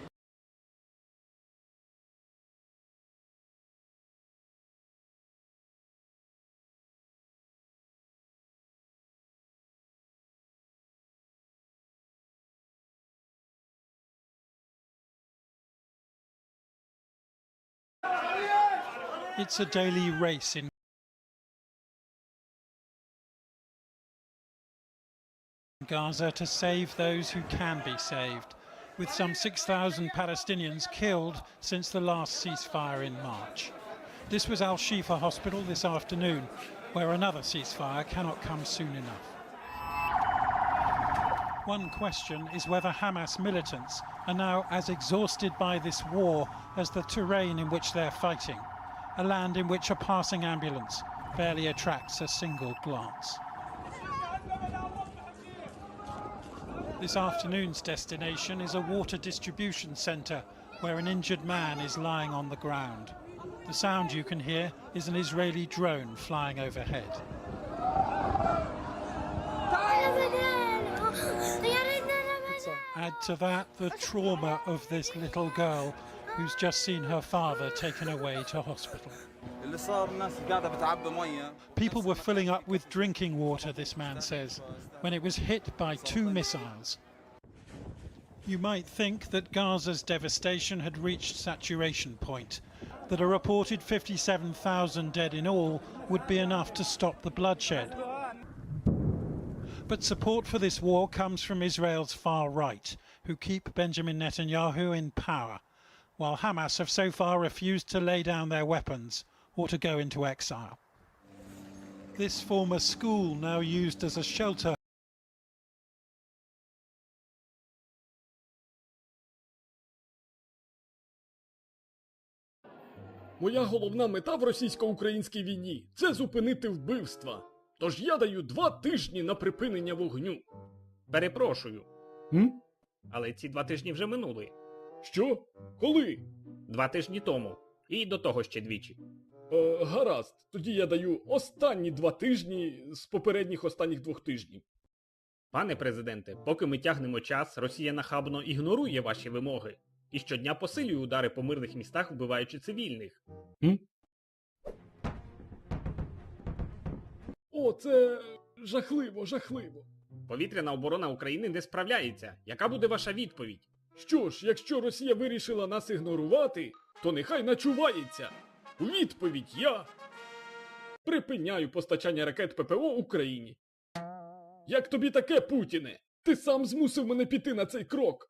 It's a daily race in Gaza to save those who can be saved, with some 6,000 Palestinians killed since the last ceasefire in March. This was Al-Shifa Hospital this afternoon, where another ceasefire cannot come soon enough. One question is whether Hamas militants are now as exhausted by this war as the terrain in which they're fighting, a land in which a passing ambulance barely attracts a single glance. This afternoon's destination is a water distribution centre where an injured man is lying on the ground. The sound you can hear is an Israeli drone flying overhead. Add to that the trauma of this little girl who's just seen her father taken away to hospital. People were filling up with drinking water, this man says, when it was hit by 2 missiles. You might think that Gaza's devastation had reached saturation point, that a reported 57,000 dead in all would be enough to stop the bloodshed. But support for this war comes from Israel's far right, who keep Benjamin Netanyahu in power, while Hamas have so far refused to lay down their weapons or to go into exile. This former school, now used as a shelter, Моя головна мета в російсько-українській війні – це зупинити вбивства. Тож я даю 2 тижні на припинення вогню. Перепрошую. Але ці 2 тижні вже минули. Що? Коли? 2 тижні тому. І до того ще двічі. Гаразд. Тоді я даю останні 2 тижні з попередніх останніх 2 тижнів. Пане президенте, поки ми тягнемо час, Росія нахабно ігнорує ваші вимоги. І щодня посилює удари по мирних містах, вбиваючи цивільних. О, це жахливо, жахливо. Повітряна оборона України не справляється. Яка буде ваша відповідь? Що ж, якщо Росія вирішила нас ігнорувати, то нехай начувається. У відповідь я припиняю постачання ракет ППО Україні. Як тобі таке, Путіне? Ти сам змусив мене піти на цей крок.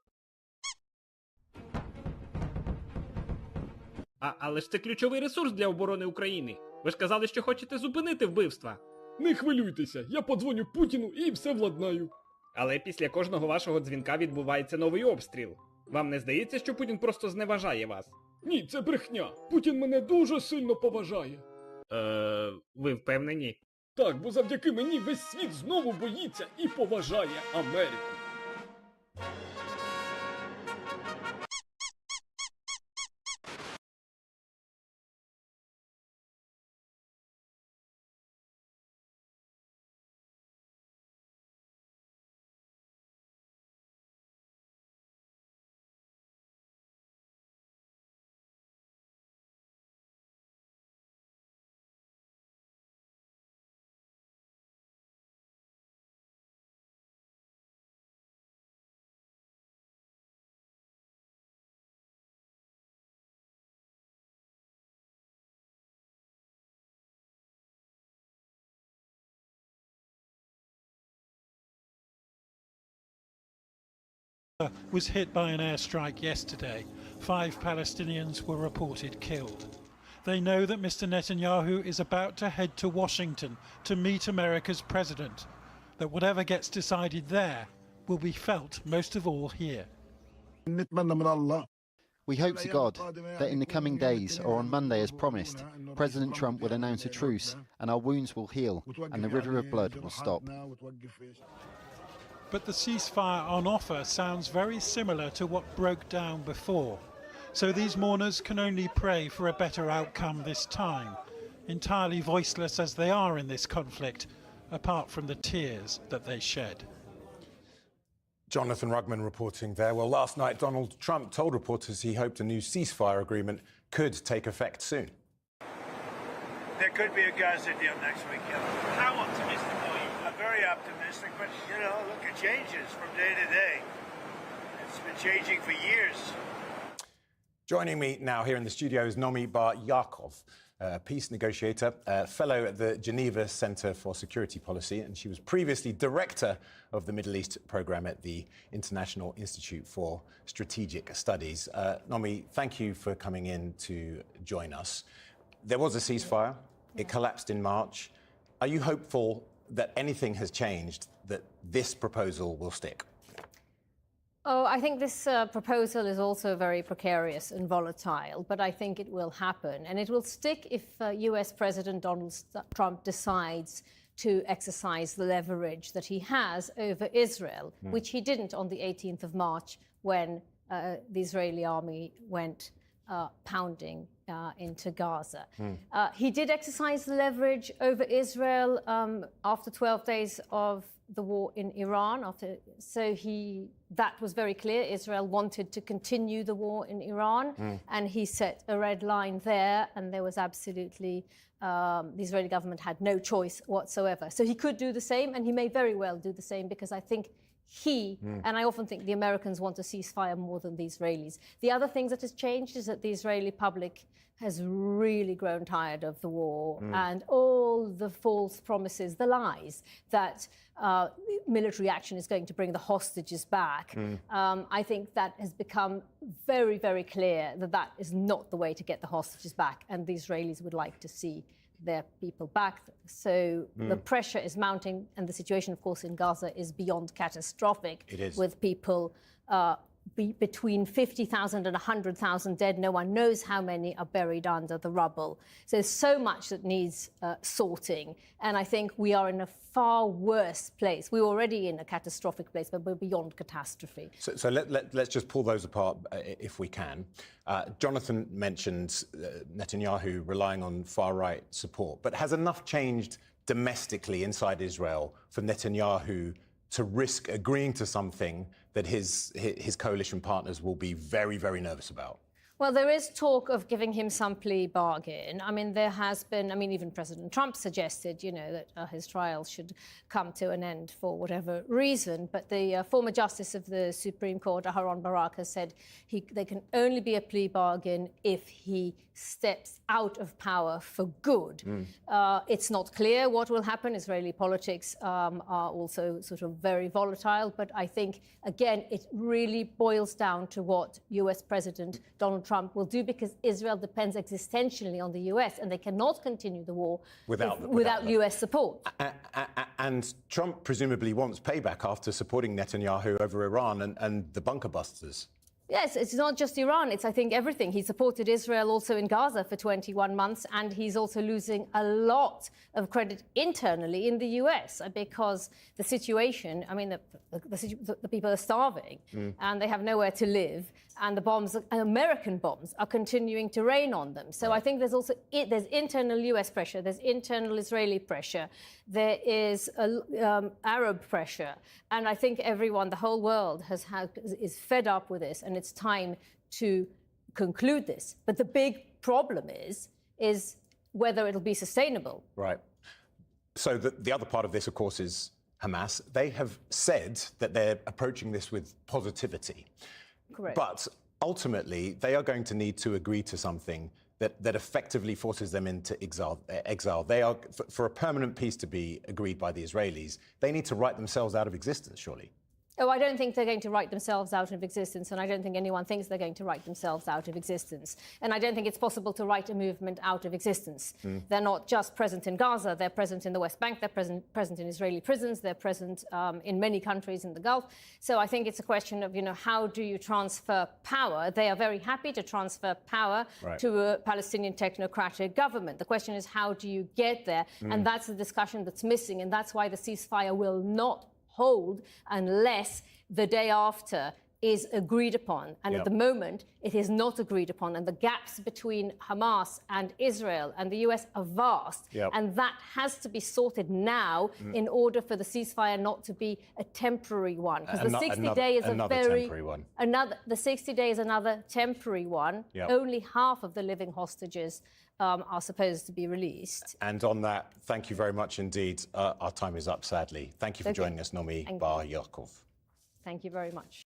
Але ж це ключовий ресурс для оборони України. Ви ж казали, що хочете зупинити вбивства. Не хвилюйтеся, я подзвоню Путіну і все владнаю. Але після кожного вашого дзвінка відбувається новий обстріл. Вам не здається, що Путін просто зневажає вас? Ні, це брехня. Путін мене дуже сильно поважає. Ви впевнені? Так, бо завдяки мені весь світ знову боїться і поважає Америку. was hit by an airstrike yesterday. 5 Palestinians were reported killed. They know that Mr. Netanyahu is about to head to Washington to meet America's president, that whatever gets decided there will be felt most of all here. We hope to God that in the coming days, or on Monday as promised, President Trump will announce a truce and our wounds will heal and the river of blood will stop. But the ceasefire on offer sounds very similar to what broke down before. So these mourners can only pray for a better outcome this time, entirely voiceless as they are in this conflict, apart from the tears that they shed. Jonathan Rugman reporting there. Well, last night Donald Trump told reporters he hoped a new ceasefire agreement could take effect soon. There could be a Gaza deal next week. How optimistic are you? I'm very optimistic, but, you know, look, it changes from day to day. It's been changing for years. Joining me now here in the studio is Nomi Bar Yaakov, a peace negotiator, fellow at the Geneva Center for Security Policy, and she was previously director of the Middle East program at the International Institute for Strategic Studies. Nomi, thank you for coming in to join us. There was a ceasefire. It collapsed in March. Are you hopeful that anything has changed, that this proposal will stick? Oh, I think this proposal is also very precarious and volatile, but I think it will happen. And it will stick if US President Donald Trump decides to exercise the leverage that he has over Israel, which he didn't on the 18th of March when the Israeli army went pounding into Gaza. He did exercise leverage over Israel after 12 days of the war in Iran. That was very clear. Israel wanted to continue the war in Iran, and he set a red line there, and there was absolutely, the Israeli government had no choice whatsoever. So he could do the same, and he may very well do the same, because I think and I often think the Americans want a ceasefire more than the Israelis. The other thing that has changed is that the Israeli public has really grown tired of the war and all the false promises, the lies that military action is going to bring the hostages back. I think that has become very, very clear that that is not the way to get the hostages back, and the Israelis would like to see their people back. So the pressure is mounting, and the situation, of course, in Gaza is beyond catastrophic. It is. With people between 50,000 and 100,000 dead. No one knows how many are buried under the rubble. So there's so much that needs sorting. And I think we are in a far worse place. We're already in a catastrophic place, but we're beyond catastrophe. So let's just pull those apart if we can. Jonathan mentioned Netanyahu relying on far-right support, but has enough changed domestically inside Israel for Netanyahu to risk agreeing to something that his coalition partners will be very, very nervous about? Well, there is talk of giving him some plea bargain. I mean, there has been, even President Trump suggested, that his trial should come to an end for whatever reason. But the former Justice of the Supreme Court, Aharon Barak, has said they can only be a plea bargain if he steps out of power for good. It's not clear what will happen. Israeli politics are also sort of very volatile. But I think, again, it really boils down to what US President Donald Trump will do, because Israel depends existentially on the US, and they cannot continue the war without US support. And Trump presumably wants payback after supporting Netanyahu over Iran and the bunker busters. Yes, it's not just Iran, it's, I think, everything. He supported Israel also in Gaza for 21 months, and he's also losing a lot of credit internally in the US because the situation, the people are starving and they have nowhere to live, and the bombs, American bombs, are continuing to rain on them. So I think there's also, there's internal US pressure, there's internal Israeli pressure, there is Arab pressure, and I think everyone, the whole world is fed up with this, and it's time to conclude this. But the big problem is whether it'll be sustainable. Right. So the other part of this, of course, is Hamas. They have said that they're approaching this with positivity. Correct. But ultimately, they are going to need to agree to something that effectively forces them into exile. They are, for a permanent peace to be agreed by the Israelis, they need to write themselves out of existence, surely. Oh, I don't think they're going to write themselves out of existence, and I don't think anyone thinks they're going to write themselves out of existence. And I don't think it's possible to write a movement out of existence. They're not just present in Gaza, they're present in the West Bank, they're present in Israeli prisons, they're present in many countries in the Gulf. So I think it's a question of, how do you transfer power? They are very happy to transfer power to a Palestinian technocratic government. The question is, how do you get there? And that's the discussion that's missing, and that's why the ceasefire will not hold unless the day after is agreed upon. And at the moment, it is not agreed upon. And the gaps between Hamas and Israel and the US are vast. And that has to be sorted now in order for the ceasefire not to be a temporary one. Because the 60 days is the 60 days another temporary one. Only half of the living hostages are supposed to be released. And on that, thank you very much indeed. Our time is up, sadly. Thank you for joining us, Nomi Bar Yaakov. Thank you very much.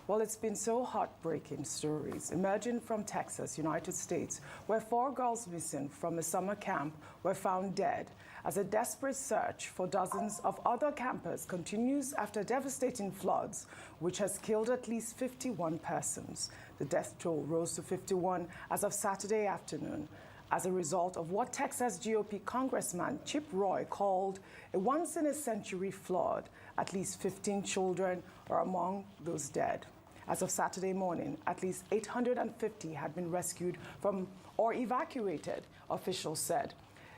Well, it's been so heartbreaking stories. Imagine from Texas, United States, where 4 girls missing from a summer camp were found dead as a desperate search for dozens of other campers continues after devastating floods, which has killed at least 51 persons. The death toll rose to 51 as of Saturday afternoon, as a result of what Texas GOP Congressman Chip Roy called a once-in-a-century flood. At least 15 children are among those dead. As of Saturday morning, at least 850 had been rescued from or evacuated, officials said.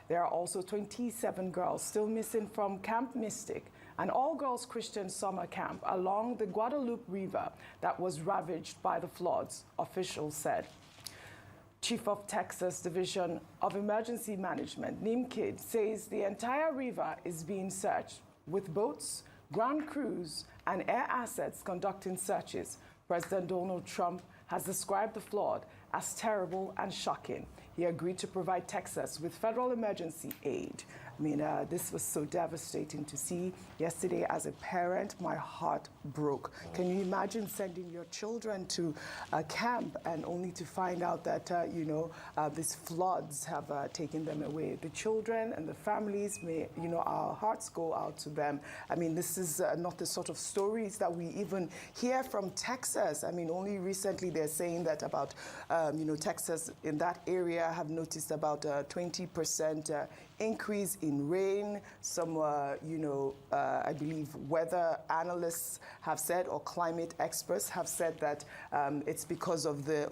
There are also 27 girls still missing from Camp Mystic, an all-girls Christian summer camp along the Guadalupe River that was ravaged by the floods, officials said. Chief of Texas Division of Emergency Management, Nim Kidd, says the entire river is being searched with boats, ground crews, and air assets conducting searches. President Donald Trump has described the flood as terrible and shocking. He agreed to provide Texas with federal emergency aid. I mean, this was so devastating to see. Yesterday, as a parent, my heart broke. Can you imagine sending your children to a camp and only to find out that, these floods have taken them away? The children and the families, our hearts go out to them. I mean, this is not the sort of stories that we even hear from Texas. I mean, only recently they're saying that about, Texas in that area have noticed about 20% increase in rain. Some, I believe weather analysts have said, or climate experts have said that it's because of the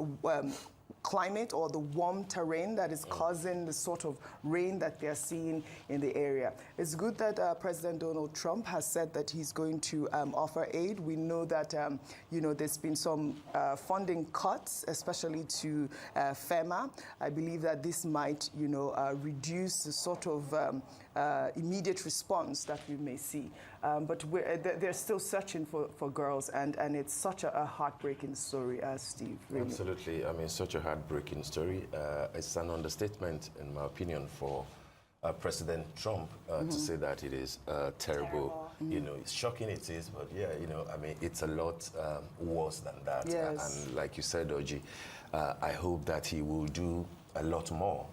climate or the warm terrain that is causing the sort of rain that they're seeing in the area. It's good that President Donald Trump has said that he's going to offer aid. We know that, there's been some funding cuts, especially to FEMA. I believe that this might, reduce the sort of immediate response that we may see. But they're still searching for girls, and it's such a heartbreaking story, Steve. Really. Absolutely. I mean, such a heartbreaking story. It's an understatement, in my opinion, for President Trump to say that it is terrible. It's shocking, it is, but yeah, it's a lot worse than that. Yes. And like you said, Oji, I hope that he will do a lot more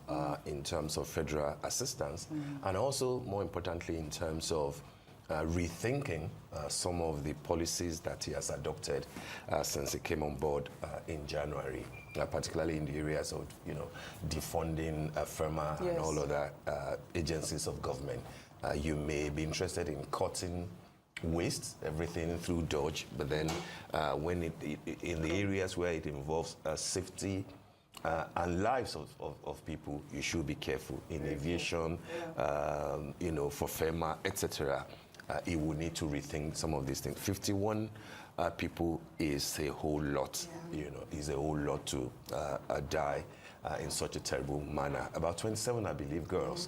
in terms of federal assistance, and also, more importantly, in terms of rethinking some of the policies that he has adopted since he came on board in January, particularly in the areas of, defunding FEMA and all other agencies of government. You may be interested in cutting waste, everything through Dodge, but then when in the areas where it involves safety and lives of people, you should be careful. In aviation, for FEMA, etc., it will need to rethink some of these things. 51 people is a whole lot, is a whole lot to die in such a terrible manner. About 27, I believe, girls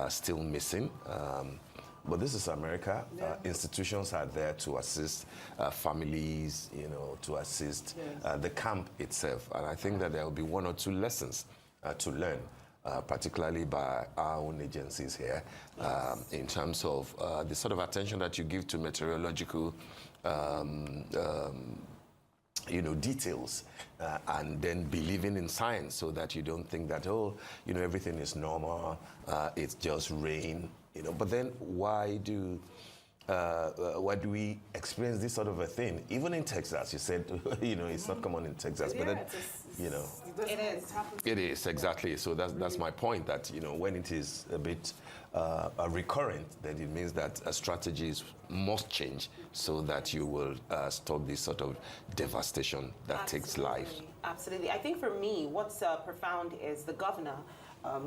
still missing. But this is America. Institutions are there to assist families, to assist the camp itself. And I think that there will be 1 or 2 lessons to learn, particularly by our own agencies here, in terms of the sort of attention that you give to meteorological details, and then believing in science, so that you don't think that, everything is normal, it's just rain, But then why do we experience this sort of a thing? Even in Texas, you said, it's not common in Texas, but then, It is, exactly. So that's my point, that, when it is a bit recurrent, then it means that strategies must change so that you will stop this sort of devastation that takes life. Absolutely. I think for me, what's profound is the governor,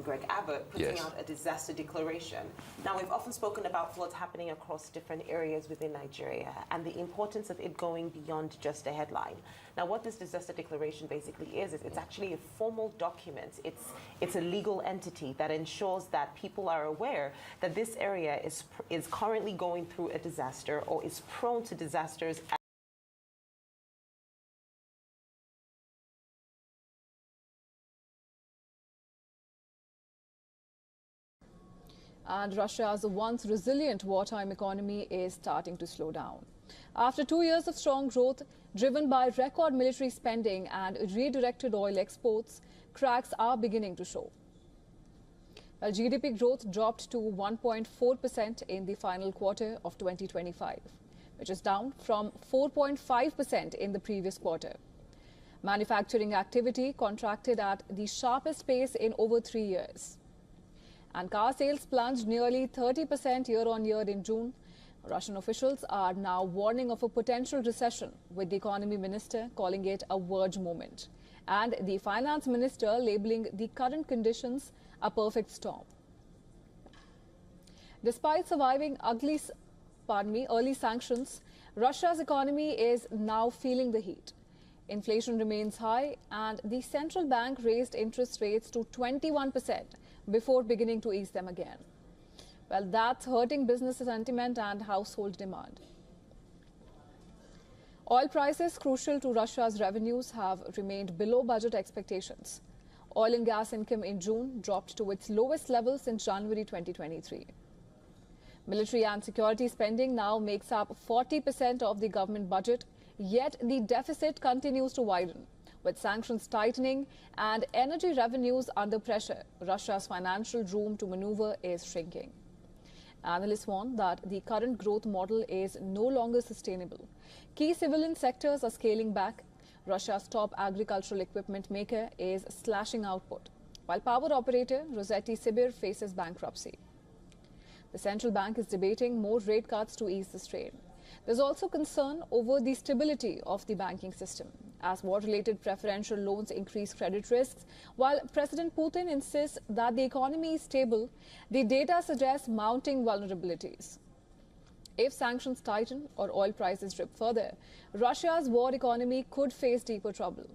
Greg Abbott, putting out a disaster declaration. Now, we've often spoken about floods happening across different areas within Nigeria and the importance of it going beyond just a headline. Now, what this disaster declaration basically is it's actually a formal document. It's a legal entity that ensures that people are aware that this area is currently going through a disaster or is prone to disasters. and Russia's once resilient wartime economy is starting to slow down. After 2 years of strong growth, driven by record military spending and redirected oil exports, cracks are beginning to show. While GDP growth dropped to 1.4% in the final quarter of 2025, which is down from 4.5% in the previous quarter. Manufacturing activity contracted at the sharpest pace in over 3 years. And car sales plunged nearly 30% year-on-year in June. Russian officials are now warning of a potential recession, with the economy minister calling it a verge moment, and the finance minister labeling the current conditions a perfect storm. Despite surviving early sanctions, Russia's economy is now feeling the heat. Inflation remains high, and the central bank raised interest rates to 21% before beginning to ease them again. Well, that's hurting business sentiment and household demand. Oil prices, crucial to Russia's revenues, have remained below budget expectations. Oil and gas income in June dropped to its lowest level since January 2023. Military and security spending now makes up 40% of the government budget, yet the deficit continues to widen. With sanctions tightening and energy revenues under pressure, Russia's financial room to maneuver is shrinking. Analysts warn that the current growth model is no longer sustainable. Key civilian sectors are scaling back. Russia's top agricultural equipment maker is slashing output, while power operator Rosetti Sibir faces bankruptcy. The central bank is debating more rate cuts to ease the strain. There's also concern over the stability of the banking system, as war-related preferential loans increase credit risks. While President Putin insists that the economy is stable, the data suggests mounting vulnerabilities. If sanctions tighten or oil prices dip further, Russia's war economy could face deeper trouble.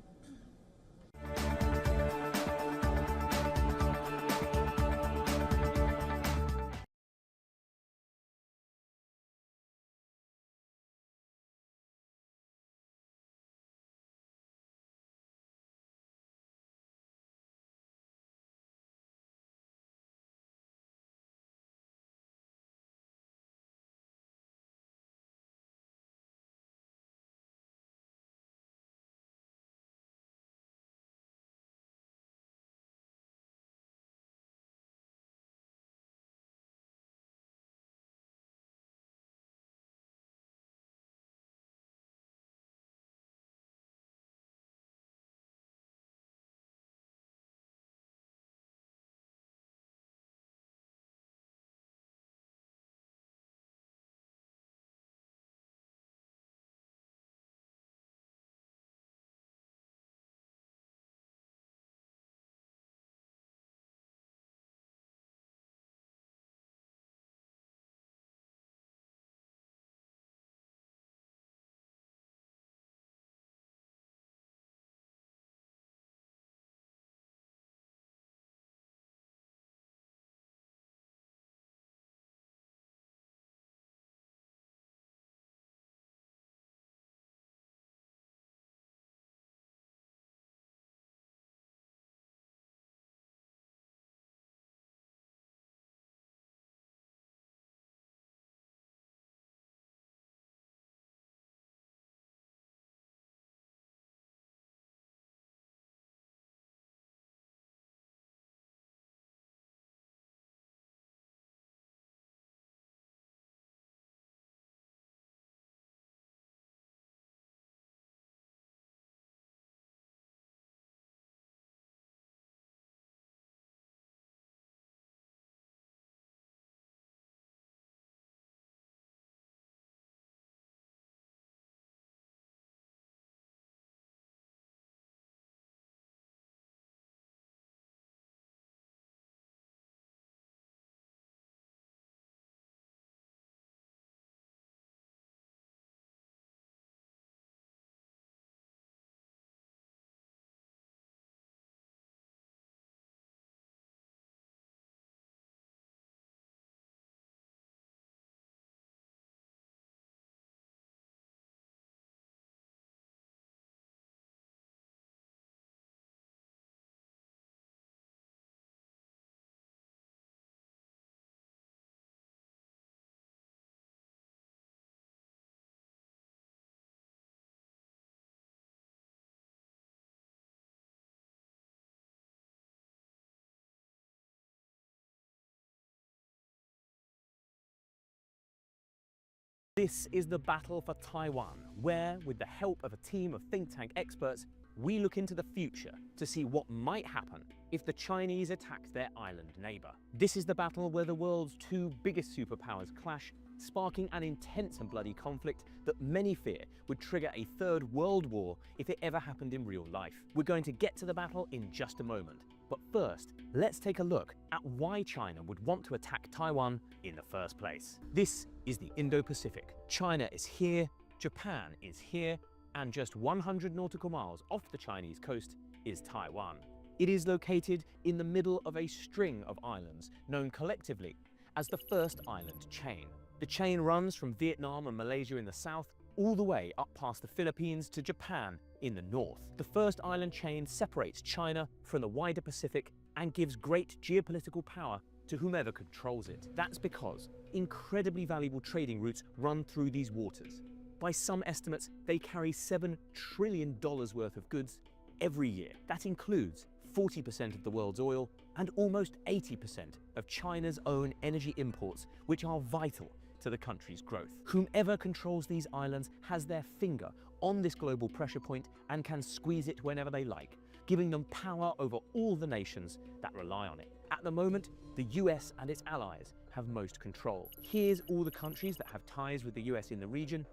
This is the battle for Taiwan, where, with the help of a team of think tank experts, we look into the future to see what might happen if the Chinese attacked their island neighbor. This is the battle where the world's two biggest superpowers clash, sparking an intense and bloody conflict that many fear would trigger a third world war if it ever happened in real life. We're going to get to the battle in just a moment, but first, let's take a look at why China would want to attack Taiwan in the first place. This is the Indo-Pacific. China is here, Japan is here, and just 100 nautical miles off the Chinese coast is Taiwan. It is located in the middle of a string of islands known collectively as the First Island Chain. The chain runs from Vietnam and Malaysia in the south all the way up past the Philippines to Japan in the north. The First Island Chain separates China from the wider Pacific and gives great geopolitical power to whomever controls it. That's because incredibly valuable trading routes run through these waters. By some estimates, they carry $7 trillion worth of goods every year. That includes 40% of the world's oil and almost 80% of China's own energy imports, which are vital to the country's growth. Whomever controls these islands has their finger on this global pressure point and can squeeze it whenever they like, giving them power over all the nations that rely on it. At the moment, the US and its allies have most control. Here's all the countries that have ties with the US in the region,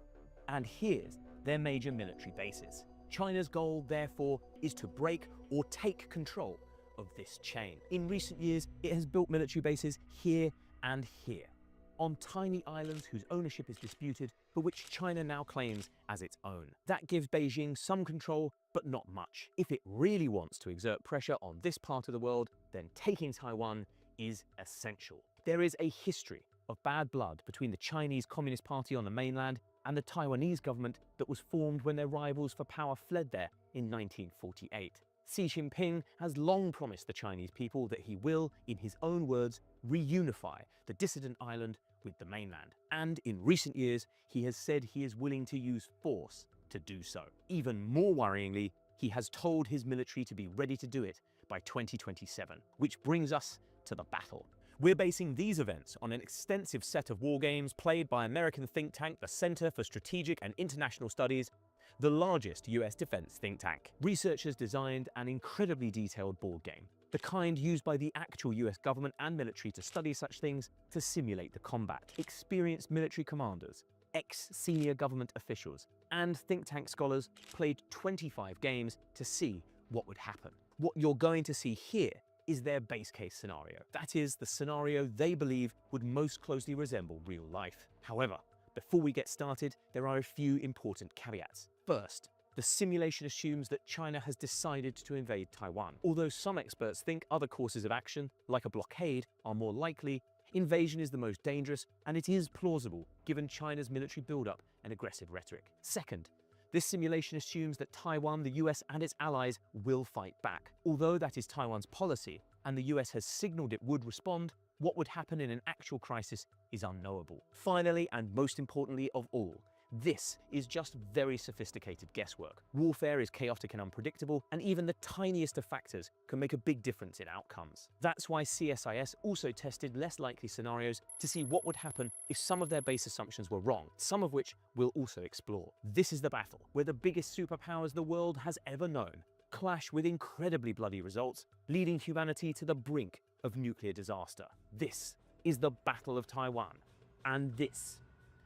and here's their major military bases. China's goal, therefore, is to break or take control of this chain. In recent years, it has built military bases here and here, on tiny islands whose ownership is disputed, but which China now claims as its own. That gives Beijing some control, but not much. If it really wants to exert pressure on this part of the world, then taking Taiwan is essential. There is a history of bad blood between the Chinese Communist Party on the mainland and the Taiwanese government that was formed when their rivals for power fled there in 1948. Xi Jinping has long promised the Chinese people that he will, in his own words, reunify the dissident island with the mainland. And in recent years, he has said he is willing to use force to do so. Even more worryingly, he has told his military to be ready to do it by 2027, which brings us to the battle. We're basing these events on an extensive set of war games played by American think tank, the Center for Strategic and International Studies, the largest US defense think tank. Researchers designed an incredibly detailed board game, the kind used by the actual US government and military to study such things to simulate the combat. Experienced military commanders, ex-senior government officials, and think tank scholars played 25 games to see what would happen. What you're going to see here is their base case scenario. That is the scenario they believe would most closely resemble real life. However, before we get started, there are a few important caveats. First, the simulation assumes that China has decided to invade Taiwan. Although some experts think other courses of action, like a blockade, are more likely, invasion is the most dangerous, and it is plausible given China's military buildup and aggressive rhetoric. Second, this simulation assumes that Taiwan, the US, and its allies will fight back. Although that is Taiwan's policy, and the US has signaled it would respond, what would happen in an actual crisis is unknowable. Finally, and most importantly of all, this is just very sophisticated guesswork. Warfare is chaotic and unpredictable, and even the tiniest of factors can make a big difference in outcomes. That's why CSIS also tested less likely scenarios to see what would happen if some of their base assumptions were wrong, some of which we'll also explore. This is the battle where the biggest superpowers the world has ever known clash with incredibly bloody results, leading humanity to the brink of nuclear disaster. This is the Battle of Taiwan, and this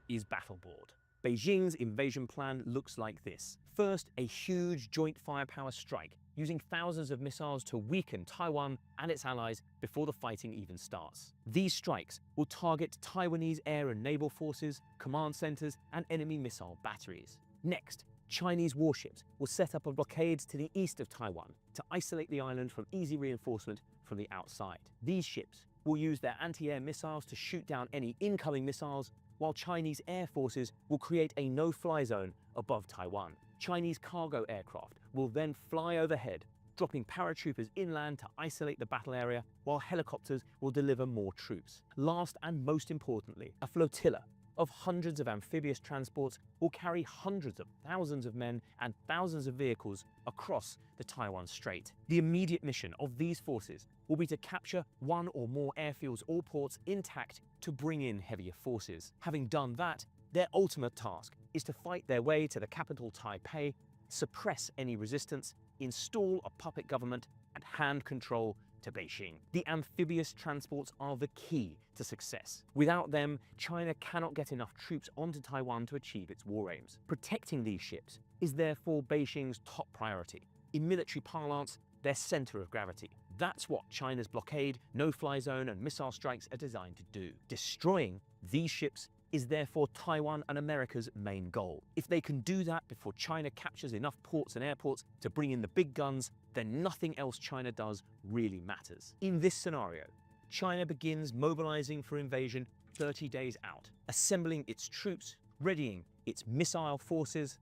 is Battleboard. Beijing's invasion plan looks like this. First, a huge joint firepower strike, using thousands of missiles to weaken Taiwan and its allies before the fighting even starts. These strikes will target Taiwanese air and naval forces, command centers, and enemy missile batteries. Next, Chinese warships will set up a blockade to the east of Taiwan to isolate the island from easy reinforcement from the outside. These ships will use their anti-air missiles to shoot down any incoming missiles, while Chinese air forces will create a no-fly zone above Taiwan. Chinese cargo aircraft will then fly overhead, dropping paratroopers inland to isolate the battle area, while helicopters will deliver more troops. Last and most importantly, a flotilla of hundreds of amphibious transports will carry hundreds of thousands of men and thousands of vehicles across the Taiwan Strait. The immediate mission of these forces will be to capture one or more airfields or ports intact to bring in heavier forces. Having done that, Their ultimate task is to fight their way to the capital Taipei, suppress any resistance, install a puppet government, and hand control to Beijing. The amphibious transports are the key to success. Without them, China cannot get enough troops onto Taiwan to achieve its war aims. Protecting these ships is therefore Beijing's top priority. In military parlance, their center of gravity. That's what China's blockade, no-fly zone, and missile strikes are designed to do. Destroying these ships is therefore Taiwan and America's main goal. If they can do that before China captures enough ports and airports to bring in the big guns, then nothing else China does really matters. In this scenario, China begins mobilizing for invasion 30 days out, assembling its troops, readying its missile forces,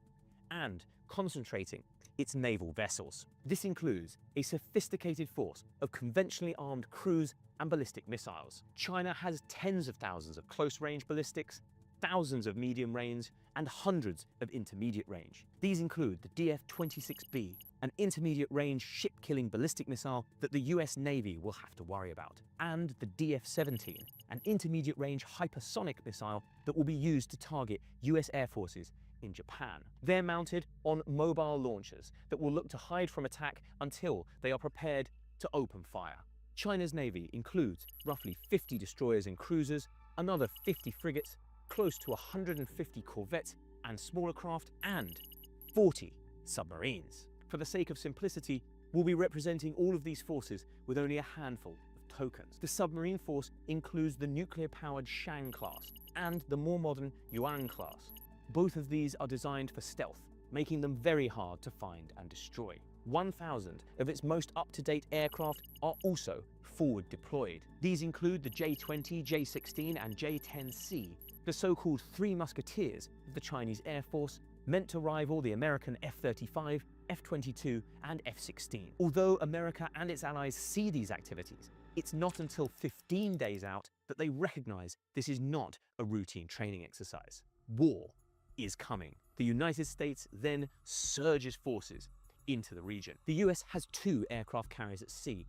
and concentrating its naval vessels. This includes a sophisticated force of conventionally armed cruise and ballistic missiles. China has tens of thousands of close-range ballistics, thousands of medium-range, and hundreds of intermediate range. These include the DF-26B, an intermediate-range ship-killing ballistic missile that the US Navy will have to worry about, and the DF-17, an intermediate-range hypersonic missile that will be used to target US Air Forces in Japan. They're mounted on mobile launchers that will look to hide from attack until they are prepared to open fire. China's Navy includes roughly 50 destroyers and cruisers, another 50 frigates, close to 150 corvettes and smaller craft, and 40 submarines. For the sake of simplicity, we'll be representing all of these forces with only a handful of tokens. The submarine force includes the nuclear-powered Shang class and the more modern Yuan class. Both of these are designed for stealth, making them very hard to find and destroy. 1,000 of its most up-to-date aircraft are also forward deployed. These include the J-20, J-16 and J-10C, the so-called Three Musketeers of the Chinese Air Force, meant to rival the American F-35, F-22 and F-16. Although America and its allies see these activities, it's not until 15 days out that they recognize this is not a routine training exercise. War is coming. The United States then surges forces into the region. The US has 2 aircraft carriers at sea.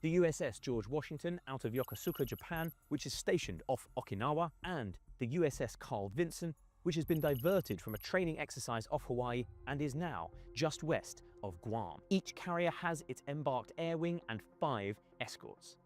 The USS George Washington out of Yokosuka, Japan, which is stationed off Okinawa, and the USS Carl Vinson, which has been diverted from a training exercise off Hawaii and is now just west of Guam. Each carrier has its embarked air wing and 5 escorts.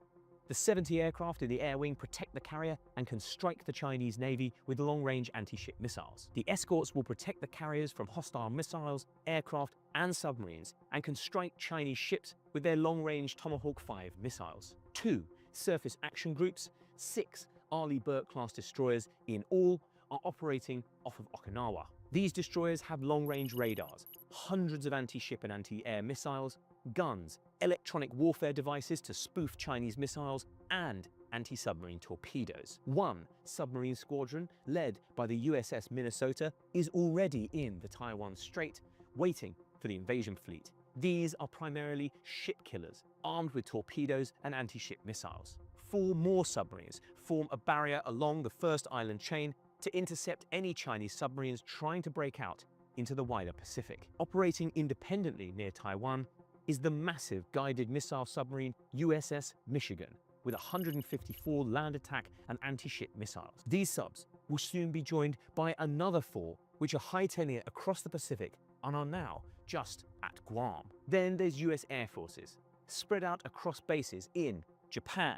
The 70 aircraft in the air wing protect the carrier and can strike the Chinese Navy with long-range anti-ship missiles. The escorts will protect the carriers from hostile missiles, aircraft, and submarines, and can strike Chinese ships with their long-range Tomahawk 5 missiles. 2 surface action groups, 6 Arleigh Burke-class destroyers in all, are operating off of Okinawa. These destroyers have long-range radars, hundreds of anti-ship and anti-air missiles, guns, electronic warfare devices to spoof Chinese missiles, and anti-submarine torpedoes. 1 submarine squadron, led by the USS Minnesota, is already in the Taiwan Strait, waiting for the invasion fleet. These are primarily ship killers, armed with torpedoes and anti-ship missiles. 4 more submarines form a barrier along the first island chain to intercept any Chinese submarines trying to break out into the wider Pacific. Operating independently near Taiwan is the massive guided missile submarine USS Michigan, with 154 land attack and anti-ship missiles. These subs will soon be joined by another 4, which are hightailing it across the Pacific and are now just at Guam. Then there's US Air Forces, spread out across bases in Japan,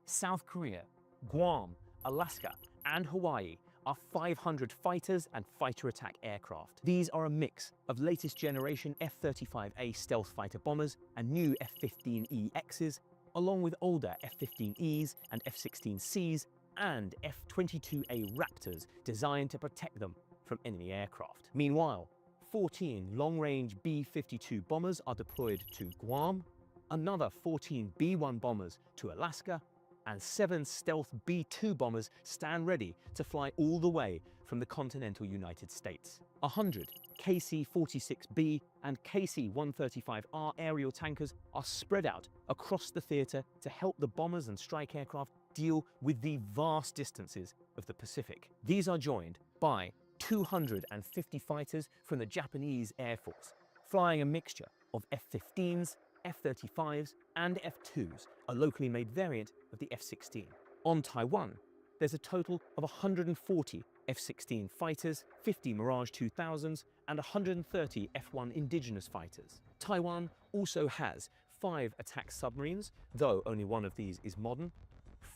South Korea, Guam, Alaska, and Hawaii, are 500 fighters and fighter attack aircraft. These are a mix of latest generation F-35A stealth fighter bombers and new F-15EXs, along with older F-15Es and F-16Cs and F-22A Raptors designed to protect them from enemy aircraft. Meanwhile, 14 long-range B-52 bombers are deployed to Guam, another 14 B-1 bombers to Alaska, and 7 stealth B-2 bombers stand ready to fly all the way from the continental United States. 100 KC-46B and KC-135R aerial tankers are spread out across the theater to help the bombers and strike aircraft deal with the vast distances of the Pacific. These are joined by 250 fighters from the Japanese Air Force, flying a mixture of F-15s, F-35s, and F-2s, a locally made variant of the F-16. On Taiwan, there's a total of 140 F-16 fighters, 50 Mirage 2000s, and 130 F-1 indigenous fighters. Taiwan also has 5 attack submarines, though only one of these is modern,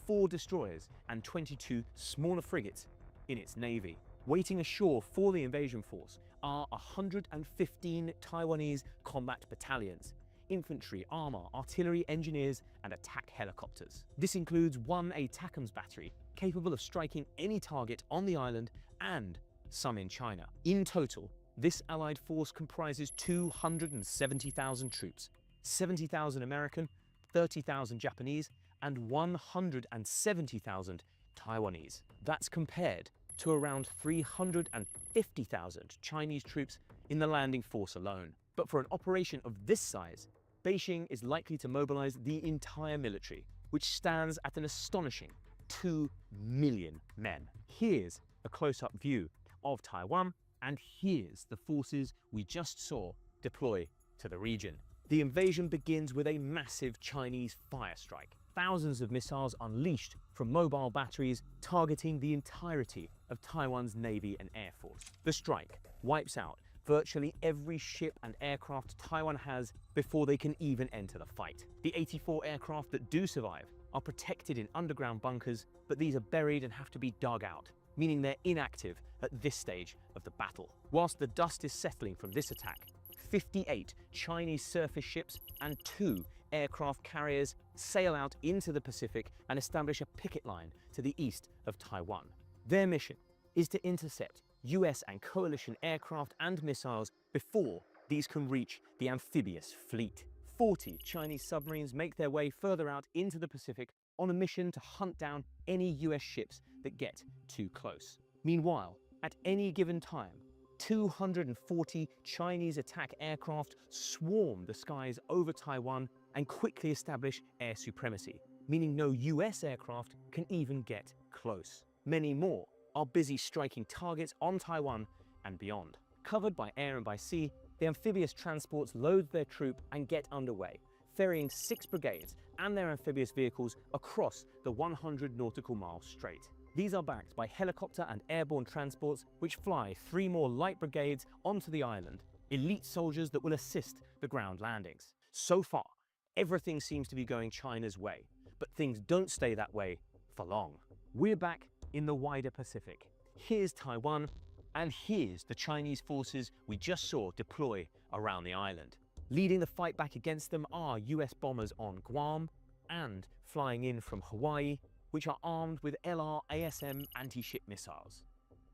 4 destroyers, and 22 smaller frigates in its navy. Waiting ashore for the invasion force are 115 Taiwanese combat battalions, infantry, armor, artillery, engineers, and attack helicopters. This includes 1 ATACMS battery capable of striking any target on the island and some in China. In total, this allied force comprises 270,000 troops, 70,000 American, 30,000 Japanese, and 170,000 Taiwanese. That's compared to around 350,000 Chinese troops in the landing force alone. But for an operation of this size, Beijing is likely to mobilize the entire military, which stands at an astonishing 2 million men. Here's a close-up view of Taiwan, and here's the forces we just saw deploy to the region. The invasion begins with a massive Chinese fire strike. Thousands of missiles unleashed from mobile batteries targeting the entirety of Taiwan's Navy and Air Force. The strike wipes out virtually every ship and aircraft Taiwan has before they can even enter the fight. The 84 aircraft that do survive are protected in underground bunkers, but these are buried and have to be dug out, meaning they're inactive at this stage of the battle. Whilst the dust is settling from this attack, 58 Chinese surface ships and 2 aircraft carriers sail out into the Pacific and establish a picket line to the east of Taiwan. Their mission is to intercept US and coalition aircraft and missiles before these can reach the amphibious fleet. 40 Chinese submarines make their way further out into the Pacific on a mission to hunt down any US ships that get too close. Meanwhile, at any given time, 240 Chinese attack aircraft swarm the skies over Taiwan and quickly establish air supremacy, meaning no US aircraft can even get close. Many more are busy striking targets on Taiwan and beyond. Covered by air and by sea, the amphibious transports load their troop and get underway, ferrying 6 brigades and their amphibious vehicles across the 100 nautical mile strait. These are backed by helicopter and airborne transports which fly 3 more light brigades onto the island, elite soldiers that will assist the ground landings. So far, everything seems to be going China's way, but things don't stay that way for long. We're back in the wider Pacific. Here's Taiwan, and here's the Chinese forces we just saw deploy around the island. Leading the fight back against them are US bombers on Guam and flying in from Hawaii, which are armed with LR-ASM anti-ship missiles.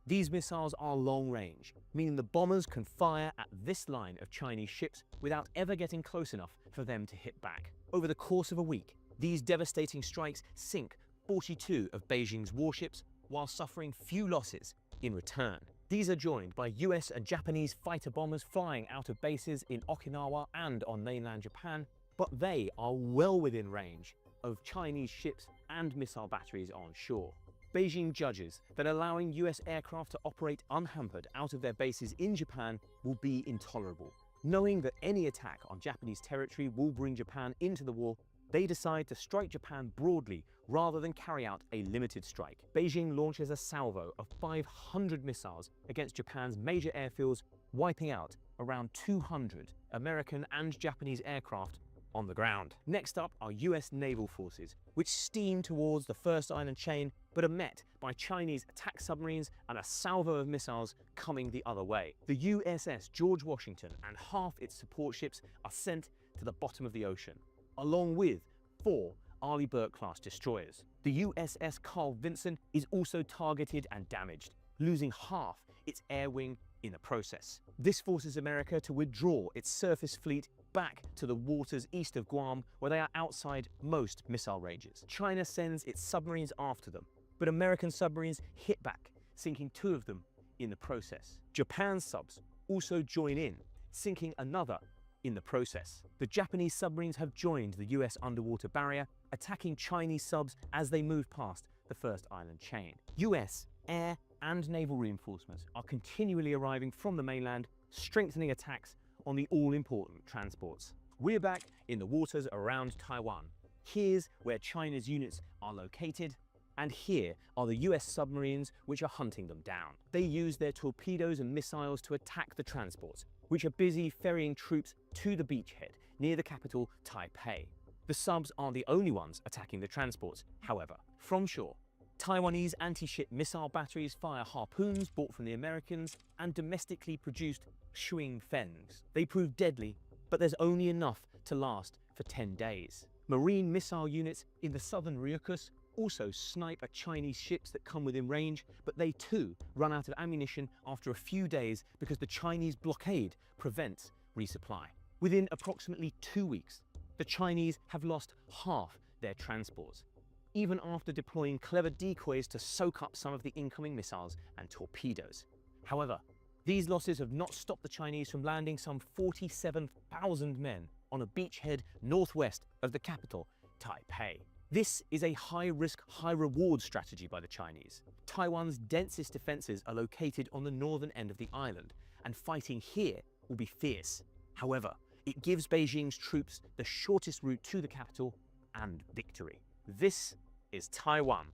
These missiles are long range, meaning the bombers can fire at this line of Chinese ships without ever getting close enough for them to hit back. Over the course of a week, these devastating strikes sink 42 of Beijing's warships while suffering few losses in return. These are joined by US and Japanese fighter bombers flying out of bases in Okinawa and on mainland Japan, but they are well within range of Chinese ships and missile batteries on shore. Beijing judges that allowing US aircraft to operate unhampered out of their bases in Japan will be intolerable. Knowing that any attack on Japanese territory will bring Japan into the war, they decide to strike Japan broadly rather than carry out a limited strike. Beijing launches a salvo of 500 missiles against Japan's major airfields, wiping out around 200 American and Japanese aircraft on the ground. Next up are US naval forces, which steam towards the first island chain, but are met by Chinese attack submarines and a salvo of missiles coming the other way. The USS George Washington and half its support ships are sent to the bottom of the ocean, along with 4 Arleigh Burke-class destroyers. The USS Carl Vinson is also targeted and damaged, losing half its air wing in the process. This forces America to withdraw its surface fleet back to the waters east of Guam, where they are outside most missile ranges. China sends its submarines after them, but American submarines hit back, sinking 2 of them in the process. Japan's subs also join in, sinking another in the process. The Japanese submarines have joined the US underwater barrier, attacking Chinese subs as they move past the first island chain. US air and naval reinforcements are continually arriving from the mainland, strengthening attacks on the all-important transports. We're back in the waters around Taiwan. Here's where China's units are located, And here are the US submarines which are hunting them down. They use their torpedoes and missiles to attack the transports, which are busy ferrying troops to the beachhead near the capital, Taipei. The subs aren't the only ones attacking the transports, however. From shore, Taiwanese anti-ship missile batteries fire harpoons bought from the Americans and domestically produced Shuing Fengs. They prove deadly, but there's only enough to last for 10 days. Marine missile units in the southern Ryukyu also snipe at Chinese ships that come within range, but they too run out of ammunition after a few days because the Chinese blockade prevents resupply. Within approximately 2 weeks, the Chinese have lost half their transports, even after deploying clever decoys to soak up some of the incoming missiles and torpedoes. However, these losses have not stopped the Chinese from landing some 47,000 men on a beachhead northwest of the capital, Taipei. This is a high-risk, high-reward strategy by the Chinese. Taiwan's densest defenses are located on the northern end of the island, and fighting here will be fierce. However, it gives Beijing's troops the shortest route to the capital and victory. This is Taiwan.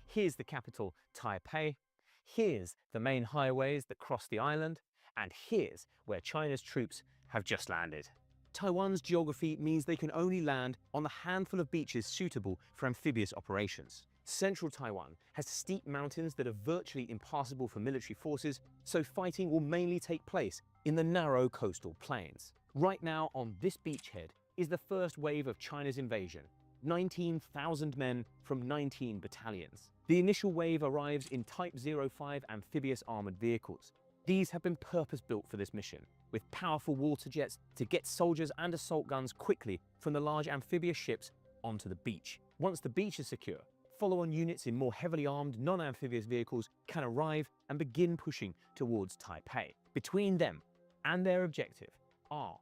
Here's the capital, Taipei. Here's the main highways that cross the island, and here's where China's troops have just landed. Taiwan's geography means they can only land on the handful of beaches suitable for amphibious operations. Central Taiwan has steep mountains that are virtually impassable for military forces, so fighting will mainly take place in the narrow coastal plains. Right now on this beachhead is the first wave of China's invasion, 19,000 men from 19 battalions. The initial wave arrives in Type 05 amphibious armoured vehicles. These have been purpose-built for this mission, with powerful water jets to get soldiers and assault guns quickly from the large amphibious ships onto the beach. Once the beach is secure, follow-on units in more heavily armed non-amphibious vehicles can arrive and begin pushing towards Taipei. Between them and their objective are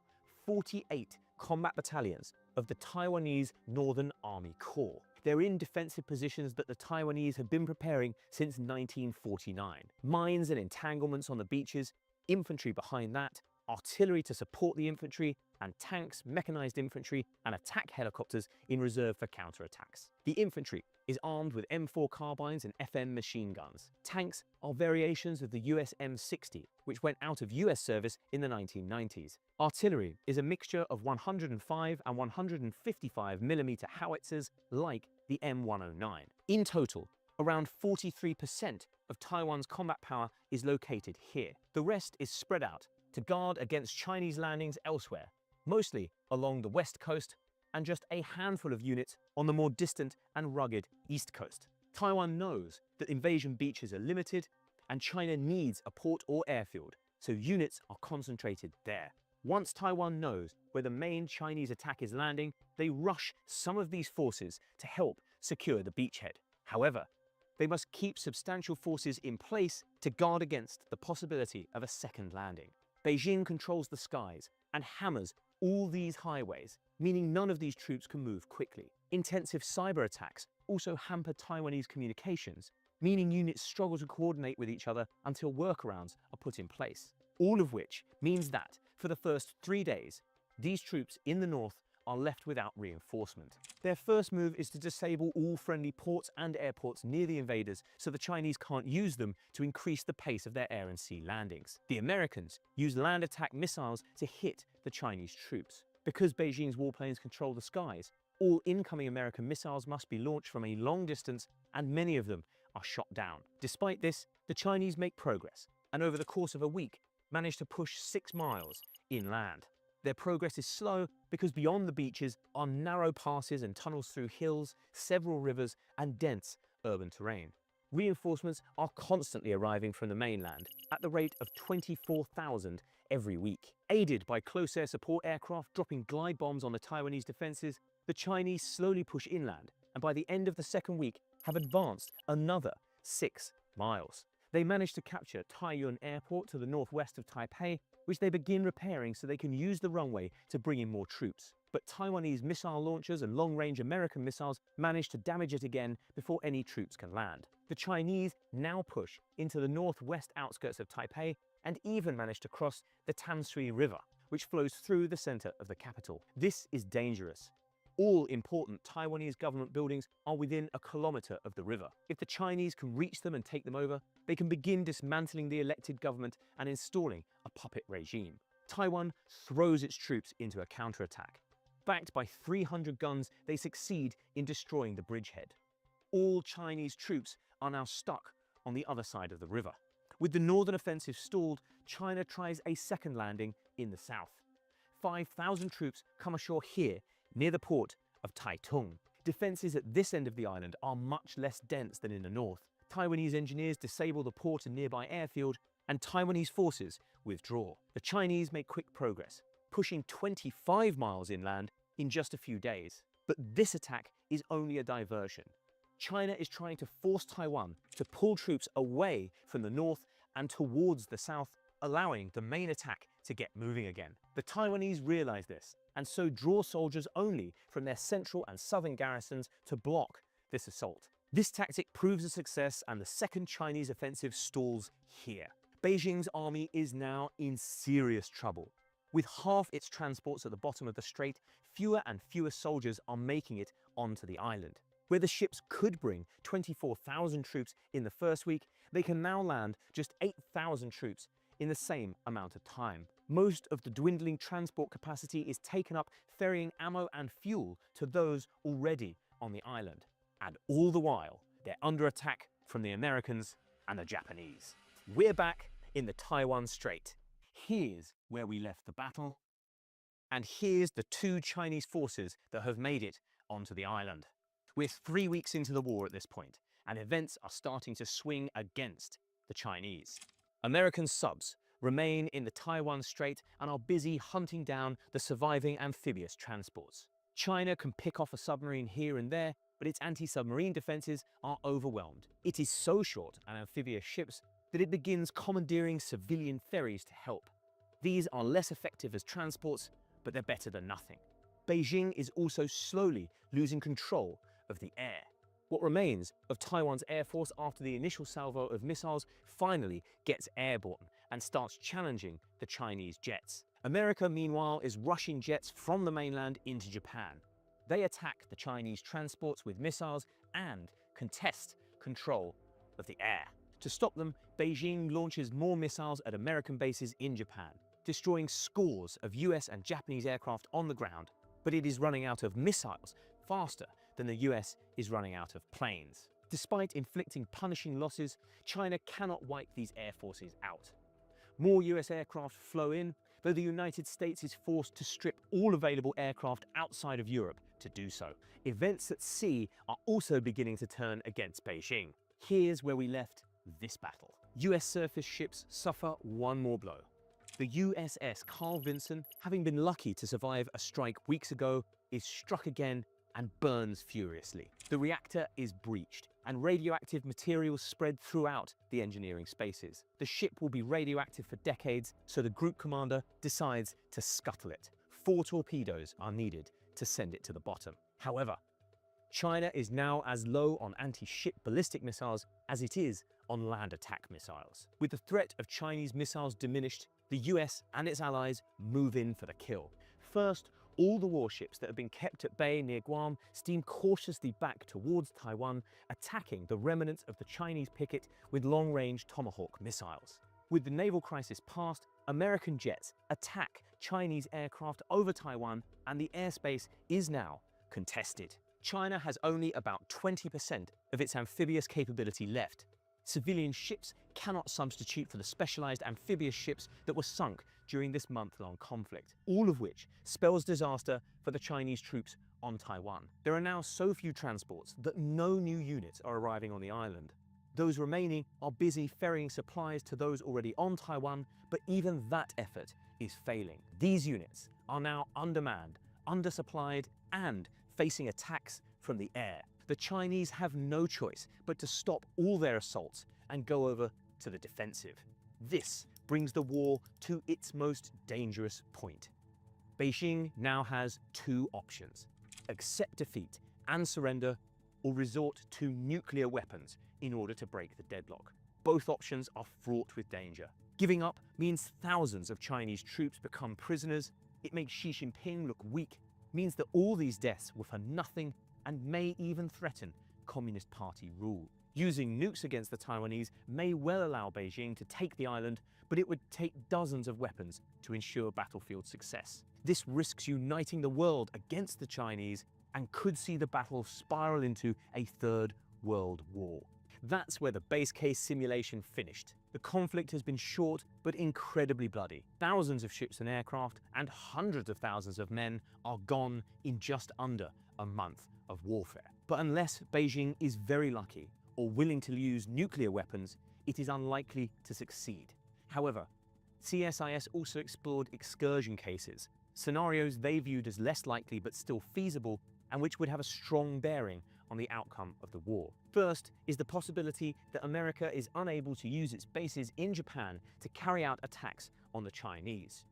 48 combat battalions of the Taiwanese Northern Army Corps. They're in defensive positions that the Taiwanese have been preparing since 1949. Mines and entanglements on the beaches, infantry behind that, artillery to support the infantry, and tanks, mechanized infantry, and attack helicopters in reserve for counterattacks. The infantry is armed with M4 carbines and FM machine guns. Tanks are variations of the US M60, which went out of US service in the 1990s. Artillery is a mixture of 105 and 155mm howitzers like the M109. In total, around 43% of Taiwan's combat power is located here. The rest is spread out to guard against Chinese landings elsewhere, mostly along the west coast, and just a handful of units on the more distant and rugged east coast. Taiwan knows that invasion beaches are limited, and China needs a port or airfield, so units are concentrated there. Once Taiwan knows where the main Chinese attack is landing, they rush some of these forces to help secure the beachhead. However, they must keep substantial forces in place to guard against the possibility of a second landing. Beijing controls the skies and hammers all these highways, meaning none of these troops can move quickly. Intensive cyber attacks also hamper Taiwanese communications, meaning units struggle to coordinate with each other until workarounds are put in place. All of which means that, for the first 3 days, these troops in the north are left without reinforcement. Their first move is to disable all friendly ports and airports near the invaders so the Chinese can't use them to increase the pace of their air and sea landings. The Americans use land attack missiles to hit the Chinese troops. Because Beijing's warplanes control the skies, all incoming American missiles must be launched from a long distance, and many of them are shot down. Despite this, the Chinese make progress, and over the course of a week, manage to push 6 miles inland. Their progress is slow because beyond the beaches are narrow passes and tunnels through hills, several rivers, and dense urban terrain. Reinforcements are constantly arriving from the mainland at the rate of 24,000 every week. Aided by close air support aircraft dropping glide bombs on the Taiwanese defenses, the Chinese slowly push inland, and by the end of the second week have advanced another 6 miles. They managed to capture Taiyuan Airport to the northwest of Taipei, which they begin repairing so they can use the runway to bring in more troops. But Taiwanese missile launchers and long-range American missiles manage to damage it again before any troops can land. The Chinese now push into the northwest outskirts of Taipei and even manage to cross the Tanshui River, which flows through the center of the capital. This is dangerous. All important Taiwanese government buildings are within a kilometer of the river. If the Chinese can reach them and take them over, they can begin dismantling the elected government and installing a puppet regime. Taiwan throws its troops into a counterattack. Backed by 300 guns, they succeed in destroying the bridgehead. All Chinese troops are now stuck on the other side of the river. With the northern offensive stalled, China tries a second landing in the south. 5,000 troops come ashore here, near the port of Taitung. Defences at this end of the island are much less dense than in the north. Taiwanese engineers disable the port and nearby airfield, and Taiwanese forces withdraw. The Chinese make quick progress, pushing 25 miles inland in just a few days. But this attack is only a diversion. China is trying to force Taiwan to pull troops away from the north and towards the south, allowing the main attack to get moving again. The Taiwanese realize this, and so draw soldiers only from their central and southern garrisons to block this assault. This tactic proves a success, and the second Chinese offensive stalls here. Beijing's army is now in serious trouble. With half its transports at the bottom of the strait, fewer and fewer soldiers are making it onto the island. Where the ships could bring 24,000 troops in the first week, they can now land just 8,000 troops in the same amount of time. Most of the dwindling transport capacity is taken up ferrying ammo and fuel to those already on the island. And all the while, they're under attack from the Americans and the Japanese. We're back in the Taiwan Strait. Here's where we left the battle, and here's the two Chinese forces that have made it onto the island. We're 3 weeks into the war at this point, and events are starting to swing against the Chinese. American subs remain in the Taiwan Strait and are busy hunting down the surviving amphibious transports. China can pick off a submarine here and there, but its anti-submarine defenses are overwhelmed. It is so short on amphibious ships that it begins commandeering civilian ferries to help. These are less effective as transports, but they're better than nothing. Beijing is also slowly losing control of the air. What remains of Taiwan's air force after the initial salvo of missiles finally gets airborne and starts challenging the Chinese jets. America, meanwhile, is rushing jets from the mainland into Japan. They attack the Chinese transports with missiles and contest control of the air. To stop them, Beijing launches more missiles at American bases in Japan, destroying scores of US and Japanese aircraft on the ground. But it is running out of missiles faster than the US is running out of planes. Despite inflicting punishing losses, China cannot wipe these air forces out. More US aircraft flow in, though the United States is forced to strip all available aircraft outside of Europe to do so. Events at sea are also beginning to turn against Beijing. Here's where we left this battle. US surface ships suffer one more blow. The USS Carl Vinson, having been lucky to survive a strike weeks ago, is struck again and burns furiously. The reactor is breached, and radioactive materials spread throughout the engineering spaces. The ship will be radioactive for decades, so the group commander decides to scuttle it. 4 torpedoes are needed to send it to the bottom. However, China is now as low on anti-ship ballistic missiles as it is on land attack missiles. With the threat of Chinese missiles diminished, the US and its allies move in for the kill. First, all the warships that have been kept at bay near Guam steam cautiously back towards Taiwan, attacking the remnants of the Chinese picket with long-range Tomahawk missiles. With the naval crisis past, American jets attack Chinese aircraft over Taiwan, and the airspace is now contested. China has only about 20% of its amphibious capability left. Civilian ships cannot substitute for the specialized amphibious ships that were sunk during this month-long conflict, all of which spells disaster for the Chinese troops on Taiwan. There are now so few transports that no new units are arriving on the island. Those remaining are busy ferrying supplies to those already on Taiwan, but even that effort is failing. These units are now undermanned, undersupplied, and facing attacks from the air. The Chinese have no choice but to stop all their assaults and go over to the defensive. This brings the war to its most dangerous point. Beijing now has 2 options: accept defeat and surrender, or resort to nuclear weapons in order to break the deadlock. Both options are fraught with danger. Giving up means thousands of Chinese troops become prisoners. It makes Xi Jinping look weak, means that all these deaths were for nothing and may even threaten Communist Party rule. Using nukes against the Taiwanese may well allow Beijing to take the island, but it would take dozens of weapons to ensure battlefield success. This risks uniting the world against the Chinese and could see the battle spiral into a third world war. That's where the base case simulation finished. The conflict has been short but incredibly bloody. Thousands of ships and aircraft and hundreds of thousands of men are gone in just under a month of warfare. But unless Beijing is very lucky or willing to use nuclear weapons, it is unlikely to succeed. However, CSIS also explored excursion cases, scenarios they viewed as less likely but still feasible and which would have a strong bearing on the outcome of the war. First is the possibility that America is unable to use its bases in Japan to carry out attacks on the Chinese.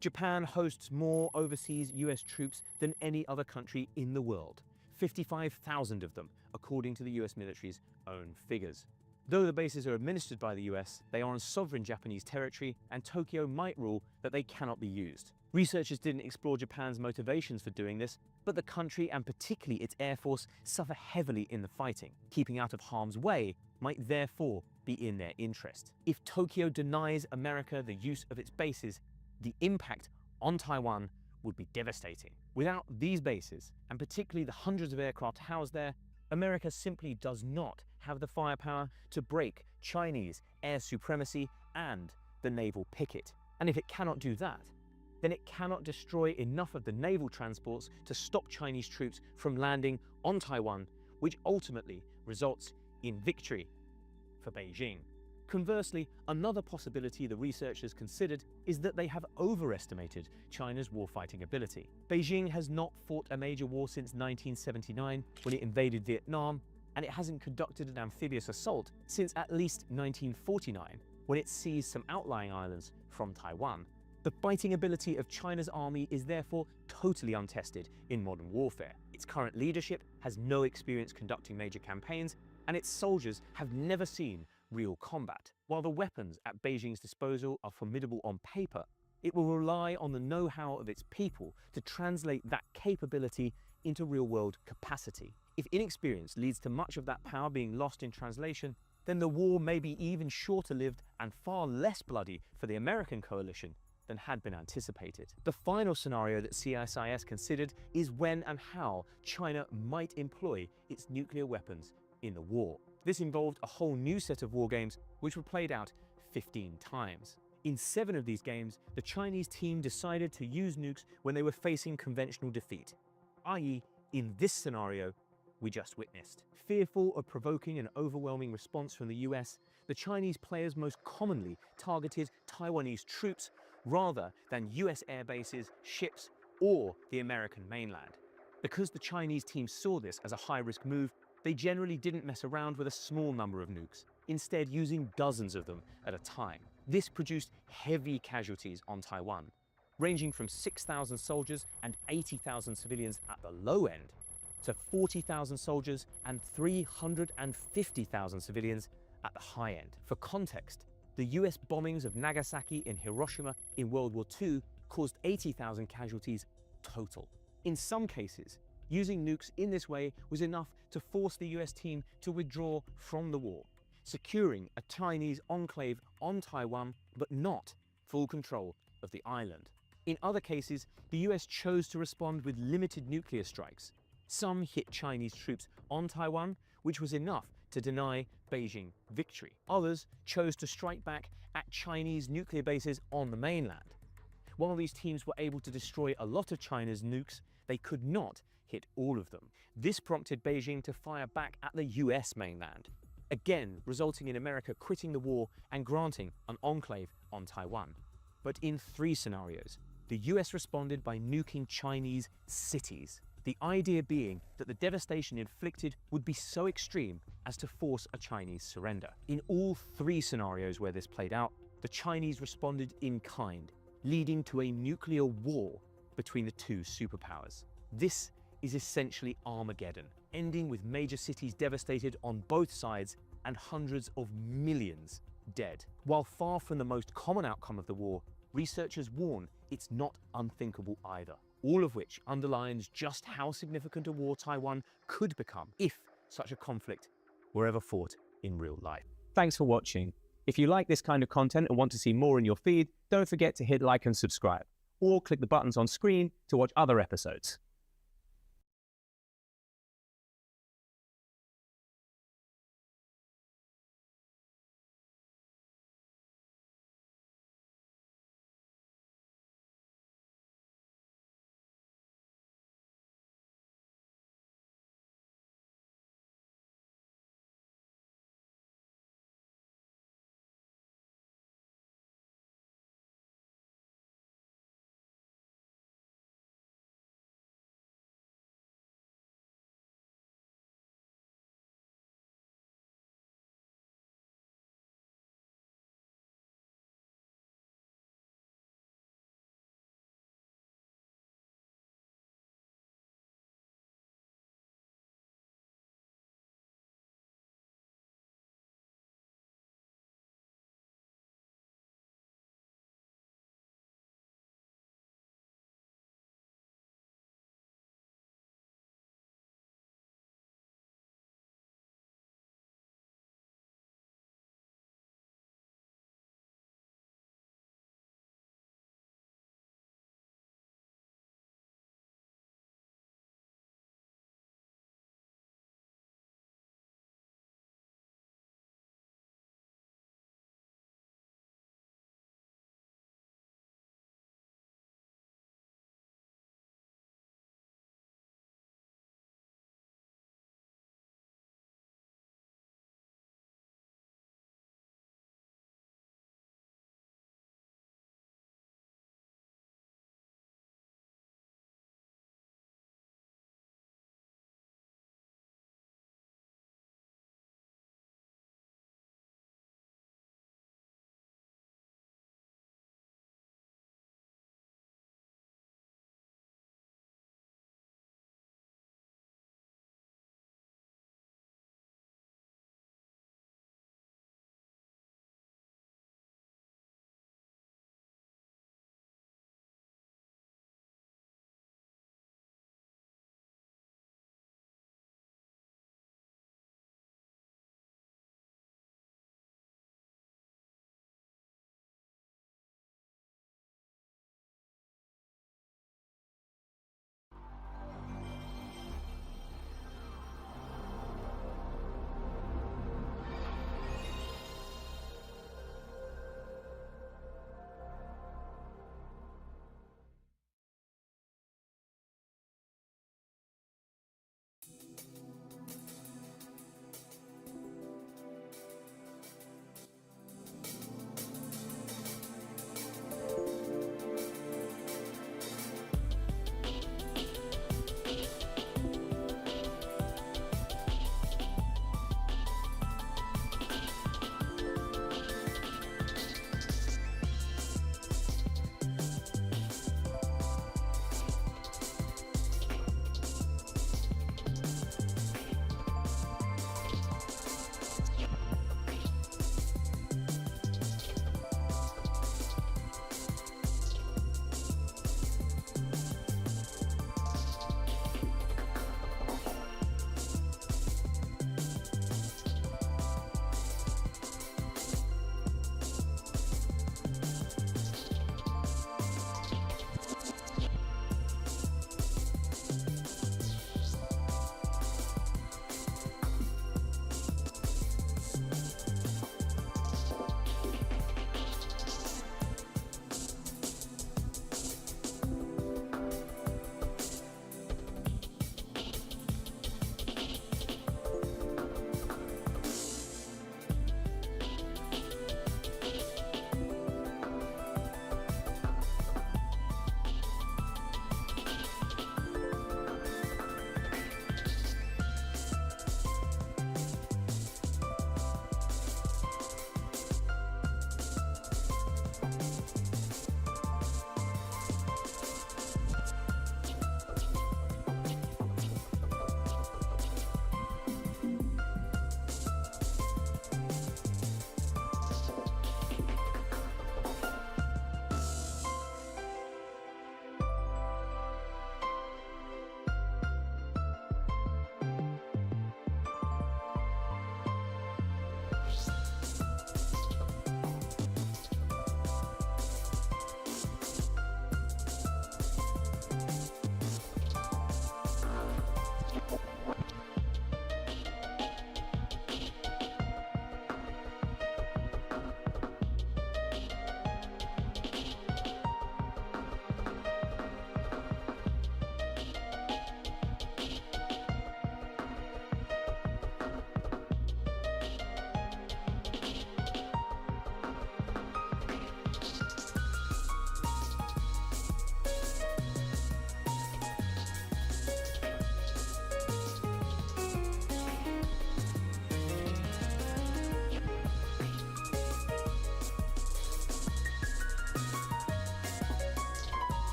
Japan hosts more overseas US troops than any other country in the world, 55,000 of them, according to the US military's own figures. Though the bases are administered by the US, they are on sovereign Japanese territory, and Tokyo might rule that they cannot be used. Researchers didn't explore Japan's motivations for doing this, but the country and particularly its air force suffer heavily in the fighting. Keeping out of harm's way might therefore be in their interest. If Tokyo denies America the use of its bases, the impact on Taiwan would be devastating. Without these bases, and particularly the hundreds of aircraft housed there, America simply does not have the firepower to break Chinese air supremacy and the naval picket. And if it cannot do that, then it cannot destroy enough of the naval transports to stop Chinese troops from landing on Taiwan, which ultimately results in victory for Beijing. Conversely, another possibility the researchers considered is that they have overestimated China's warfighting ability. Beijing has not fought a major war since 1979, when it invaded Vietnam, and it hasn't conducted an amphibious assault since at least 1949, when it seized some outlying islands from Taiwan. The fighting ability of China's army is therefore totally untested in modern warfare. Its current leadership has no experience conducting major campaigns, and its soldiers have never seen real combat. While the weapons at Beijing's disposal are formidable on paper, it will rely on the know-how of its people to translate that capability into real-world capacity. If inexperience leads to much of that power being lost in translation, then the war may be even shorter-lived and far less bloody for the American coalition than had been anticipated. The final scenario that CSIS considered is when and how China might employ its nuclear weapons in the war. This involved a whole new set of war games which were played out 15 times. In 7 of these games, the Chinese team decided to use nukes when they were facing conventional defeat, i.e. in this scenario we just witnessed. Fearful of provoking an overwhelming response from the US, the Chinese players most commonly targeted Taiwanese troops rather than US air bases, ships, or the American mainland. Because the Chinese team saw this as a high-risk move, they generally didn't mess around with a small number of nukes, instead using dozens of them at a time. This produced heavy casualties on Taiwan, ranging from 6,000 soldiers and 80,000 civilians at the low end, to 40,000 soldiers and 350,000 civilians at the high end. For context, the US bombings of Nagasaki and Hiroshima in World War II caused 80,000 casualties total. In some cases, using nukes in this way was enough to force the US team to withdraw from the war, securing a Chinese enclave on Taiwan, but not full control of the island. In other cases, the US chose to respond with limited nuclear strikes. Some hit Chinese troops on Taiwan, which was enough to deny Beijing victory. Others chose to strike back at Chinese nuclear bases on the mainland. While these teams were able to destroy a lot of China's nukes, they could not hit all of them. This prompted Beijing to fire back at the US mainland, again resulting in America quitting the war and granting an enclave on Taiwan. But in 3 scenarios, the US responded by nuking Chinese cities. The idea being that the devastation inflicted would be so extreme as to force a Chinese surrender. In all 3 scenarios where this played out, the Chinese responded in kind, leading to a nuclear war between the 2 superpowers. This is essentially Armageddon, ending with major cities devastated on both sides and hundreds of millions dead. While far from the most common outcome of the war, researchers warn it's not unthinkable either. all of which underlines just how significant a war Taiwan could become if such a conflict were ever fought in real life. Thanks for watching. If you like this kind of content and want to see more in your feed, don't forget to hit like and subscribe, or click the buttons on screen to watch other episodes.